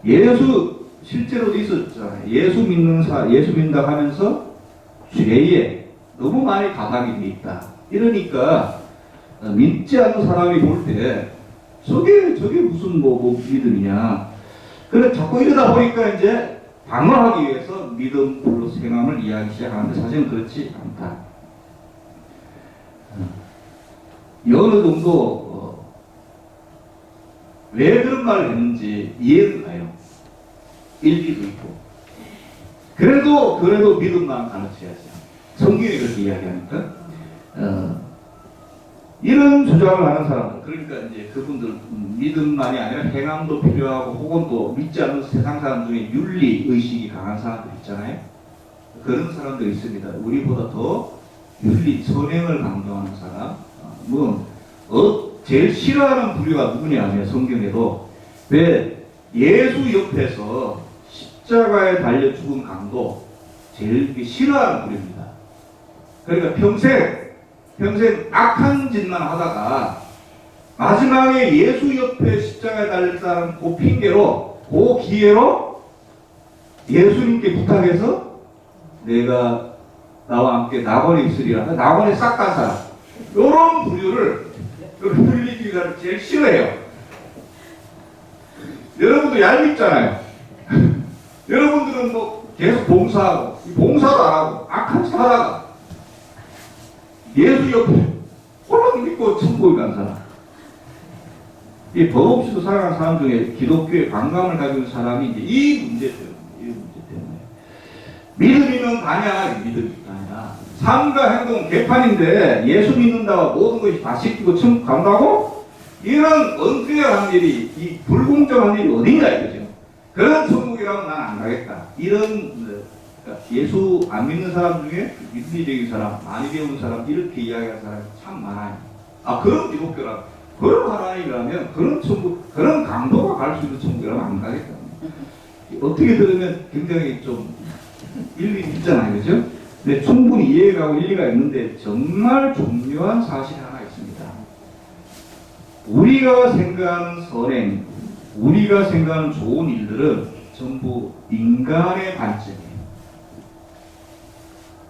예수 실제로도 있었잖아요. 예수 믿는다 하면서 죄에 너무 많이 가닥이 돼 있다. 이러니까 믿지 않는 사람이 볼 때 저게 무슨 뭐 믿음이냐. 그래 자꾸 이러다 보니까 이제 방어하기 위해서 믿음 플러스 행함을 이야기 시작하는데 사실은 그렇지 않다. 어느 정도 왜 그런 말을 했는지 이해는 가요. 일리도 있고. 그래도 믿음만 가르쳐야죠. 성경이 그렇게 이야기하니까. 이런 주장을 하는 사람들, 그러니까 이제 그분들 믿음만이 아니라 행함도 필요하고 혹은 또 믿지 않는 세상 사람 중에 윤리 의식이 강한 사람들 있잖아요. 그런 사람들이 있습니다. 우리보다 더 윤리, 선행을 강조하는 사람은 제일 싫어하는 부류가 누구냐면 성경에도 왜 예수 옆에서 십자가에 달려 죽은 강도 제일 싫어하는 부류입니다. 그러니까 평생 악한 짓만 하다가 마지막에 예수 옆에 십자가에 달렸다는 그 핑계로, 그 기회로 예수님께 부탁해서 내가 나와 함께 낙원에 있으리라. 낙원에 싹 간 사람. 이런 부류를 윤리주의자를 제일 싫어해요. 여러분도 얄밉잖아요. 여러분들은 뭐 계속 봉사하고, 봉사도 안 하고, 악한 짓 하다가 예수 옆에 홀랑 믿고 천국에 간 사람. 이 법 없이도 살아가는 사람 중에 기독교에 반감을 가지고 있는 사람이 이제 이 문제 때문에. 믿음이면 가냐, 믿음이 아니라. 삶과 행동은 개판인데 예수 믿는다고 모든 것이 다 씻기고 천국 간다고? 이런 언페어한 일이, 이 불공정한 일이 어딘가 이거죠. 그런 천국이라면 난 안 가겠다. 이런 예수 안 믿는 사람 중에 윤리적인 사람, 많이 배운 사람, 이렇게 이야기하는 사람이 참 많아요. 그런 기독교라, 그런 하나님이라면, 그런 천국, 그런 강도가 갈 수 있는 천국이라면 안 가겠다. 어떻게 들으면 굉장히 좀 일리 있잖아요. 그죠? 근데 충분히 이해가고 일리가 있는데 정말 중요한 사실이 하나 있습니다. 우리가 생각하는 선행, 우리가 생각하는 좋은 일들은 전부 인간의 관점이에요.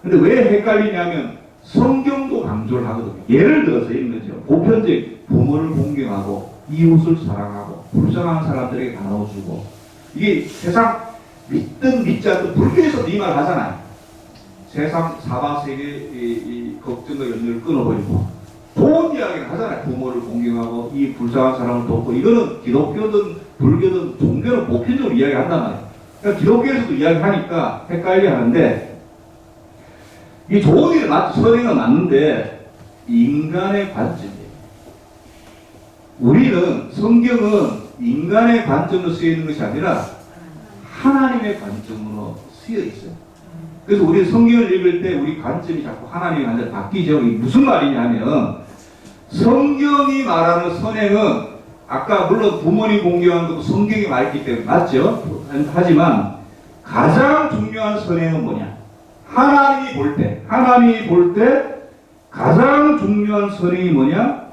근데 왜 헷갈리냐면 성경도 강조를 하거든요. 예를 들어서 이런 거죠. 보편적 부모를 공경하고 이웃을 사랑하고 불쌍한 사람들에게 나눠주고, 이게 세상 믿든 믿지 않든 불교에서도 이 말 하잖아요. 세상 사바세계 이 걱정과 연륜을 끊어버리고 좋은 이야기를 하잖아요. 부모를 공경하고 이 불쌍한 사람을 돕고. 이거는 기독교든 불교든 종교는 보편적으로 이야기한단 말이에요. 그러니까 기독교에서도 이야기하니까 헷갈려 하는데, 이 좋은 일은 맞죠. 선행은 맞는데 인간의 관점이에요. 우리는, 성경은 인간의 관점으로 쓰여 있는 것이 아니라 하나님의 관점으로 쓰여 있어요. 그래서 우리 성경을 읽을 때 우리 관점이 자꾸 하나님의 관점으로 바뀌죠. 이게 무슨 말이냐면, 성경이 말하는 선행은 아까 물론 부모님 공경하는 것도 성경이 말했기 때문에 맞죠. 하지만 가장 중요한 선행은 뭐냐? 하나님이 볼 때 가장 중요한 선행이 뭐냐?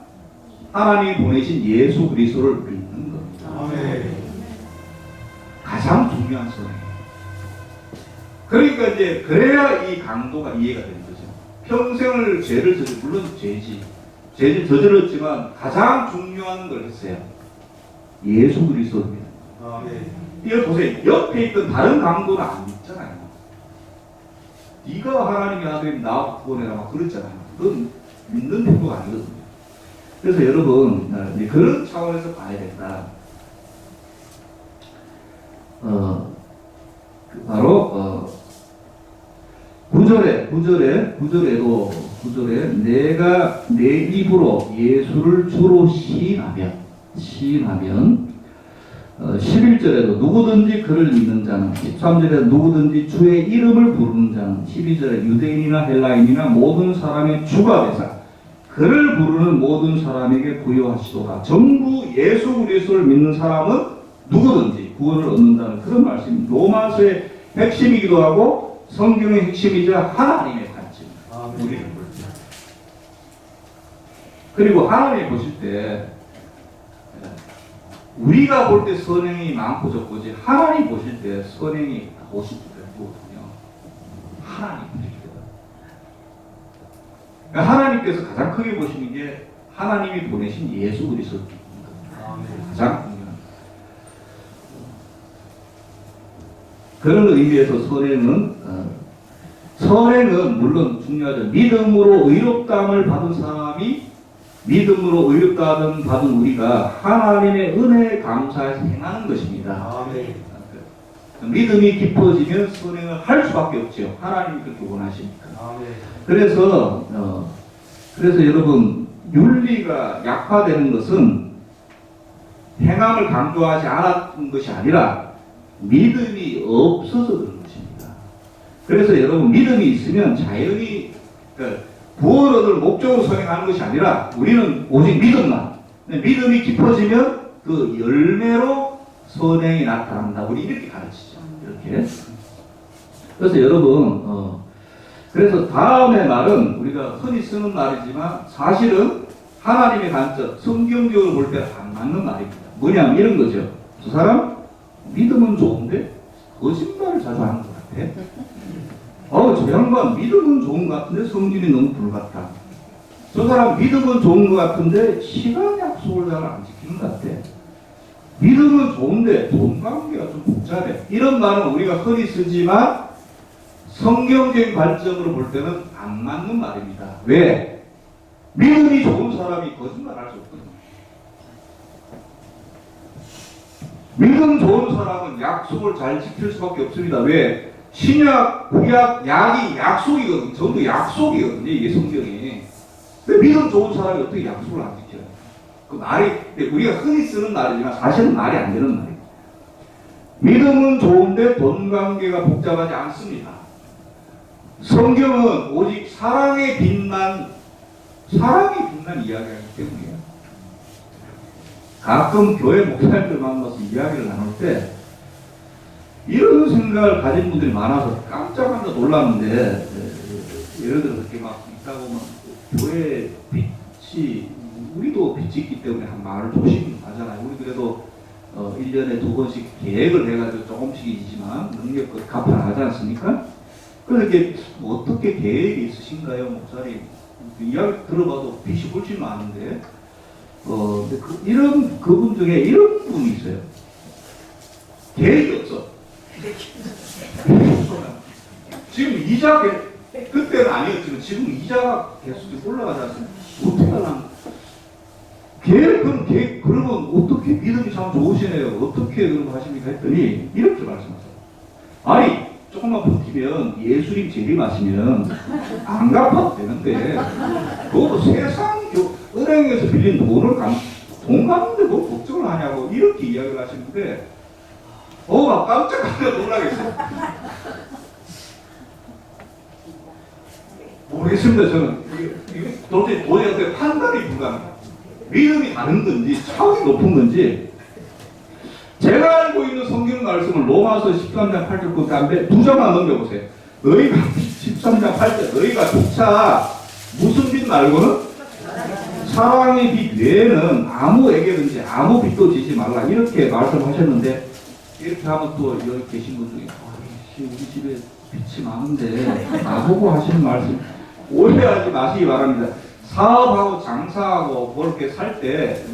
하나님이 보내신 예수 그리스도를 믿는 겁니다. 아멘. 가장 중요한 선행. 그러니까 이제 그래야 이 강도가 이해가 되는 거죠. 평생을 죄를 물론 죄를 저질렀지만 가장 중요한 걸 했어요. 예수 그리스도입니다. 이거 보세요. 옆에 있던 다른 강도는 안 믿잖아요. 네가 하나님의 아들이면 나 구원해라 막 그랬잖아요. 그건 믿는 태도가 아니거든요. 그래서 여러분 그런 차원에서 봐야 된다. 바로 9절에 내가 내 입으로 예수를 주로 시인하면 11절에도 누구든지 그를 믿는 자는, 13절에 누구든지 주의 이름을 부르는 자는, 12절에 유대인이나 헬라인이나 모든 사람의 주가 되사 그를 부르는 모든 사람에게 부여하시도다. 전부 예수 그리스도를 믿는 사람은 누구든지 구원을 얻는다는 그런 말씀입니다. 로마서의 핵심이기도 하고 성경의 핵심이자 하나님의 관점. 우리를 볼 때. 그리고 하나님이 보실 때 우리가 볼 때 선행이 많고 적고지 하나님 보실 때 선행이 50%거든요. 하나님 보실 때. 그러니까 하나님께서 가장 크게 보시는 게 하나님이 보내신 예수 그리스도입니다. 가장 중요한. 그런 의미에서 선행은 물론 중요하죠. 믿음으로 의롭다함을 받은 사람이, 믿음으로 의롭다함을 받은 우리가 하나님의 은혜에 감사해서 행하는 것입니다. 아멘. 믿음이 깊어지면 선행을 할 수밖에 없죠. 하나님이 그렇게 원하시니까. 아멘. 그래서 여러분, 윤리가 약화되는 것은 행함을 강조하지 않았던 것이 아니라 믿음이 없어서 그런 것입니다. 그래서 여러분, 믿음이 있으면 자연히 구원을 얻을 목적으로 선행하는 것이 아니라 우리는 오직 믿음만. 믿음이 깊어지면 그 열매로 선행이 나타난다. 우리 이렇게 가르치죠. 이렇게. 그래서 여러분, 그래서 다음의 말은 우리가 흔히 쓰는 말이지만 사실은 하나님의 관점, 성경적으로 볼 때 안 맞는 말입니다. 뭐냐면 이런 거죠. 저 사람 믿음은 좋은데 거짓말을 자주 하는 것 같아. 저 양반 믿음은 좋은 것 같은데 성질이 너무 불같다. 저 사람 믿음은 좋은 것 같은데 시간 약속을 잘 안 지키는 것 같아. 믿음은 좋은데 돈 관계가 좀 복잡해. 이런 말은 우리가 흔히 쓰지만 성경적인 관점으로 볼 때는 안 맞는 말입니다. 왜? 믿음이 좋은 사람이 거짓말할 수 없거든요. 믿음 좋은 사람은 약속을 잘 지킬 수밖에 없습니다. 왜? 신약, 구약, 약이 약속이거든요. 전부 약속이거든요. 이게 성경이. 근데 믿음 좋은 사람이 어떻게 약속을 안 지켜요? 그 말이, 우리가 흔히 쓰는 말이지만 사실은 말이 안 되는 말이에요. 믿음은 좋은데 돈 관계가 복잡하지 않습니다. 성경은 오직 사랑의 빛만 이야기하기 때문이에요. 가끔 교회 목사님들 만나서 이야기를 나눌 때 이런 생각을 가진 분들이 많아서 깜짝 놀랐는데, 예를 들어 이렇게 막 있다 보면 교회 빛이, 우리도 빛이 있기 때문에 한 말을 조심하잖아요. 우리 그래도 1년에 2번씩 계획을 해가지고 조금씩이지만 능력껏 갚아나가지 않습니까? 그래서 이게 어떻게 계획이 있으신가요, 목사님? 이야기 들어봐도 빛이 훨씬 많은데, 근데 그분 중에 이런 분이 있어요. 계획이 없어. 지금 이자 그때는 아니었지만 지금 이자 개수가 올라가지 않습니까? 어떻게 하려면 계획 그러면 어떻게 믿음이 참 좋으시네요. 어떻게 그런 거 하십니까? 했더니 이렇게 말씀하세요. 아니 조금만 버티면 예수님 재림하시면 안 갚아도 되는데 그거 세상 은행에서 빌린 돈 갚는데 뭐 걱정을 하냐고 이렇게 이야기를 하시는데 막 깜짝 놀라겠어요. 모르겠습니다. 저는 이게 도저히 어떻게 판단이 불가능해요. 믿음이 다른 건지 차원이 높은 건지. 제가 알고 있는 성경 말씀은 로마서 13장 8절 그 다음에 두 장만 넘겨보세요. 너희가 13장 8절 너희가 조차 무슨 빛 말고는 사랑의 빛 외에는 아무에게든지 아무 빛도 지지 말라 이렇게 말씀하셨는데, 이렇게 하면 또 여기 계신 분 중에 우리 집에 빛이 많은데 나보고 하시는 말씀 오해하지 마시기 바랍니다. 사업하고 장사하고 그렇게 살 때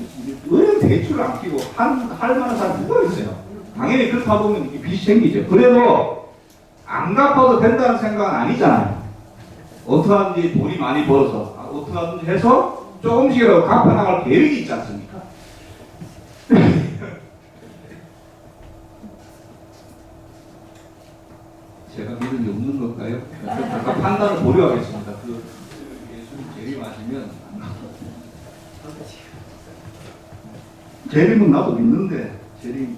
왜 대출을 안 끼고 할 만한 사람 누가 있어요? 당연히 그렇다 보면 빚이 생기죠. 그래도 안 갚아도 된다는 생각은 아니잖아요. 어떻게 하든지 돈이 많이 벌어서 어떻게 하든지 해서 조금씩이라도 갚아나갈 계획이 있지 않습니까? 제가 믿음이 없는 걸까요? 잠깐 판단을 보류하겠습니다. 예수님 재림하시면 재림은 나도 믿는데 재림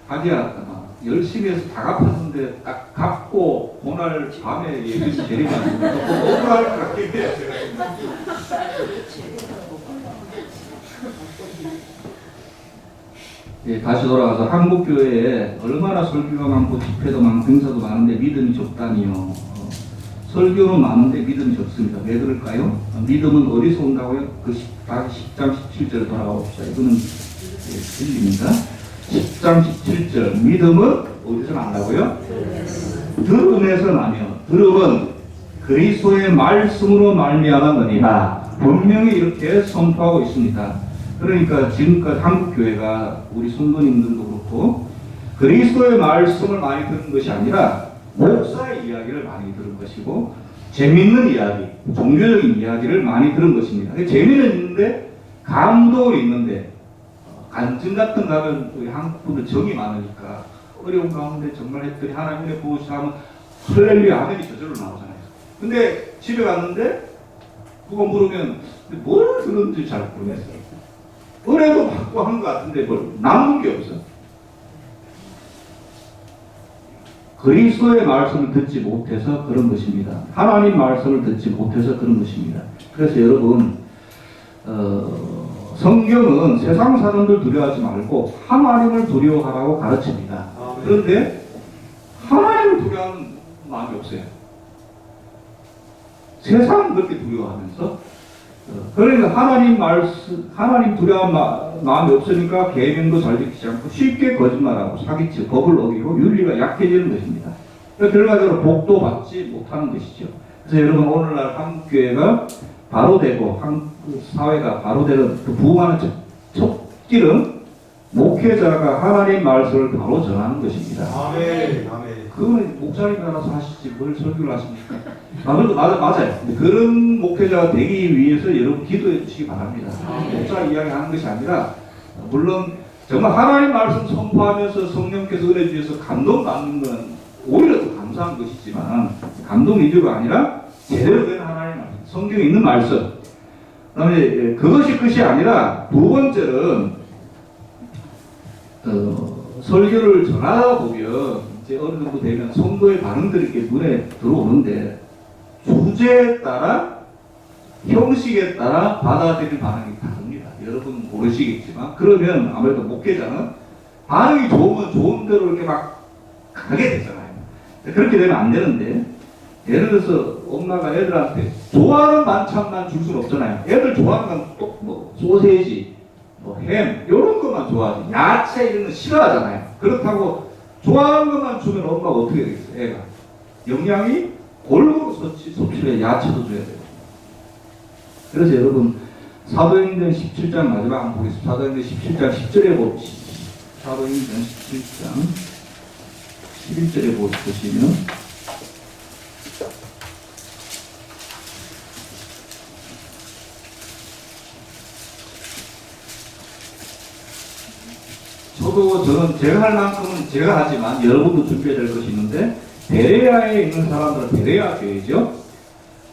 하기야 열심히 해서 다 갚았는데 딱 갚고 그날 밤에 예수님 재림하시면 억울할 것 같긴 해요. 예, 다시 돌아가서 한국교회에 얼마나 설교가 많고 집회도 많고 행사도 많은데 믿음이 적다니요. 설교는 많은데 믿음이 적습니다. 왜 그럴까요? 믿음은 어디서 온다고요? 그 10장 17절 돌아가봅시다. 이거는 진리입니다. 10장 17절 믿음은 어디서 난다고요? 들음에서 나며 들음은 그리스도의 말씀으로 말미암았느니라 분명히 이렇게 선포하고 있습니다. 그러니까 지금까지 한국교회가 우리 성도님들도 그렇고 그리스도의 말씀을 많이 듣는 것이 아니라 목사의 이야기를 많이 들은 것이고 재밌는 이야기, 종교적인 이야기를 많이 들은 것입니다. 재미는 있는데 감동은 있는데 간증 같은 거 하면 우리 한국 분들 정이 많으니까 어려운 가운데 정말 했더니 하나님의 보호시 하면 할렐루야 아멘이 저절로 나오잖아요. 근데 집에 갔는데 그거 물으면 뭘 그런지 잘 모르겠어요. 은혜도 받고 한 것 같은데 뭘 남은 게 없어. 그리스도의 말씀을 듣지 못해서 그런 것입니다. 하나님 말씀을 듣지 못해서 그런 것입니다. 그래서 여러분 성경은 세상 사람들 두려워하지 말고 하나님을 두려워하라고 가르칩니다. 그런데 하나님을 두려워하는 마음이 없어요. 세상은 그렇게 두려워하면서 그러니까 하나님 두려워한 마음이 없으니까 계명도 잘 지키지 않고 쉽게 거짓말하고 사기치고 법을 어기고 윤리가 약해지는 것입니다. 결과적으로 복도 받지 못하는 것이죠. 그래서 여러분 오늘날 한국 교회가 바로 되고 한국 사회가 바로 되는 그 부흥하는 첫 길은 목회자가 하나님 말씀을 바로 전하는 것입니다. 아멘. 아멘. 그건 목사님이 알아서 하시지 뭘 설교를 하십니까? 맞아요. 그런 목회자가 되기 위해서 여러분 기도해 주시기 바랍니다. 목사 이야기하는 것이 아니라 물론 정말 하나님 말씀 선포하면서 성령께서 은혜 주셔서 감동받는 건 오히려 더 감사한 것이지만 감동 위주가 아니라 제대로 된 하나님 말씀, 성경에 있는 말씀. 그다음에 그것이 끝이 아니라 두 번째는 설교를 전하다 보면 이제 어느 정도 되면 성도의 반응들이 이렇게 눈에 들어오는데 주제에 따라 형식에 따라 받아들일 반응이 다릅니다. 여러분 모르시겠지만 그러면 아무래도 목회자는 반응이 좋으면 좋은 대로 이렇게 막 가게 되잖아요. 그렇게 되면 안 되는데 예를 들어서 엄마가 애들한테 좋아하는 반찬만 줄 수는 없잖아요. 애들 좋아하는 건 또 뭐 소세지, 뭐 햄 이런 것만 좋아하지 야채 이런 거 싫어하잖아요. 그렇다고 좋아하는 것만 주면 엄마가 어떻게 되겠어요? 애가 영양이 골고루 섭취해 야채도 줘야 돼요. 그래서 여러분 사도행전 17장 마지막 한번 보겠습니다. 사도행전 17장 10절에 봅시다. 사도행전 17장 11절에 보시면 저는 제가 할 만큼은 제가 하지만 여러분도 준비해야 될 것이 있는데 베레아에 있는 사람들은 베레아 교회죠.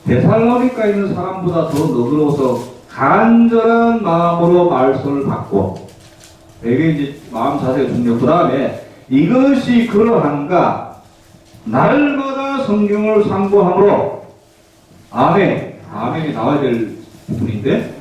데살로니가에 있는 사람보다 더 너그러워서 간절한 마음으로 말씀을 받고 되게 이제 마음 자세가 중요해요. 그 다음에 이것이 그러한가 날마다 성경을 상고함으로 아멘이 나와야 될 부분인데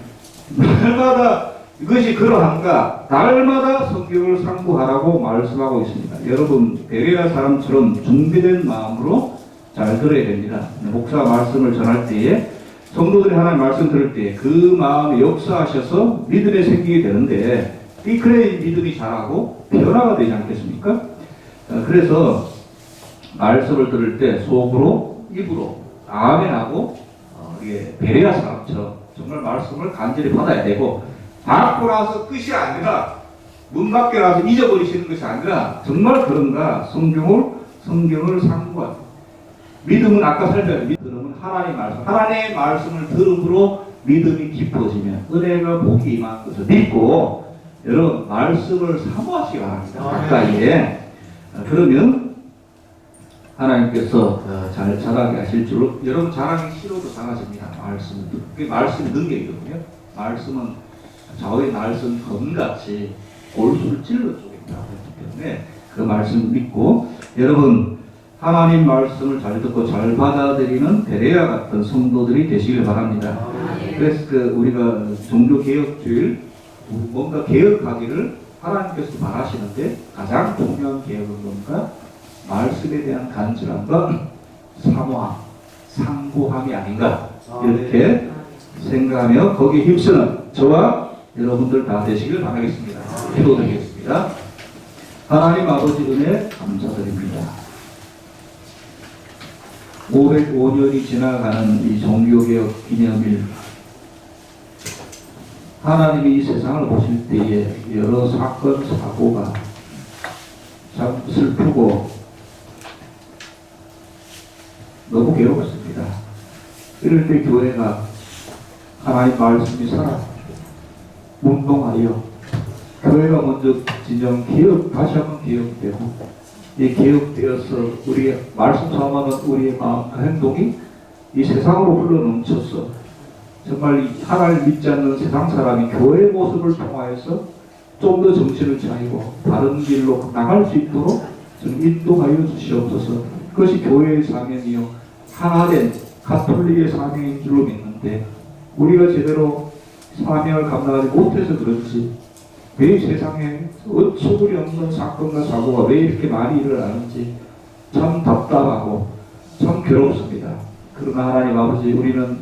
날마다 이것이 그러한가 날마다 성경을 상고하라고 말씀하고 있습니다. 여러분 베레아 사람처럼 준비된 마음으로 잘 들어야 됩니다. 목사 말씀을 전할 때에 성도들이 하나님 말씀 들을 때 그 마음에 역사하셔서 믿음이 생기게 되는데 이 그래 믿음이 자라고 변화가 되지 않겠습니까? 그래서 말씀을 들을 때 속으로 입으로 아멘하고 베레아 사람처럼 정말 말씀을 간절히 받아야 되고 받고 나서 끝이 아니라 문 밖에 나서 잊어버리시는 것이 아니라 정말 그런가 성경을 상고하고 믿음은 아까 설명한 믿음은 하나님의 말씀을 들음으로 믿음이 깊어지면 은혜가 복이 임하는 것을 믿고 여러분 말씀을 사모하시기 바랍니다. 가까이에 그러면 하나님께서 잘 자라게 하실 줄로 여러분 자라기 싫어도 잘하십니다. 그게 말씀의 능력이거든요. 말씀은 좌우의 날선 검같이 골수를 찔러 쪼갠다 그렇기 때문에 그 말씀을 믿고 여러분 하나님 말씀을 잘 듣고 잘 받아들이는 베레아 같은 성도들이 되시길 바랍니다. 그래서 우리가 종교개혁주일 뭔가 개혁하기를 하나님께서 바라시는데 가장 중요한 개혁은 뭔가 말씀에 대한 간절함과 사모함, 상고함이 아닌가 이렇게 생각하며 거기에 힘쓰는 저와 여러분들 다 되시길 바라겠습니다. 기도드리겠습니다. 하나님 아버지 은혜 감사드립니다. 505년이 지나가는 이 종교개혁 기념일 하나님이 이 세상을 보실 때에 여러 사건 사고가 참 슬프고 너무 괴롭습니다. 이럴 때 교회가 하나님 말씀이 살아 운동하여 교회가 먼저 진정 다시 한번 개혁되고 이 개혁되어서 우리의 말씀 삼아는 우리의 마음 행동이 이 세상으로 흘러넘쳐서 정말 하나님 믿지 않는 세상 사람이 교회의 모습을 통하여서 좀 더 정신을 차리고 바른 길로 나갈 수 있도록 좀 인도하여 주시옵소서. 그것이 교회의 사명이요 하나된 가톨릭의 사명인 줄로 믿는데 우리가 제대로 사명을 감당하지 못해서 그런지 왜 세상에 어처구니 없는 사건과 사고가 왜 이렇게 많이 일어나는지 참 답답하고 참 괴롭습니다. 그러나 하나님 아버지, 우리는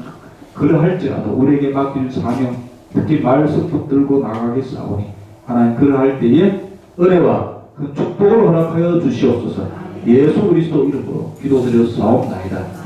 그러할지라도 우리에게 맡긴 사명, 특히 말씀 붙들고 나가겠사오니 하나님 그러할 때에 은혜와 그 축복을 허락하여 주시옵소서. 예수 그리스도 이름으로 기도드려 사옵나이다.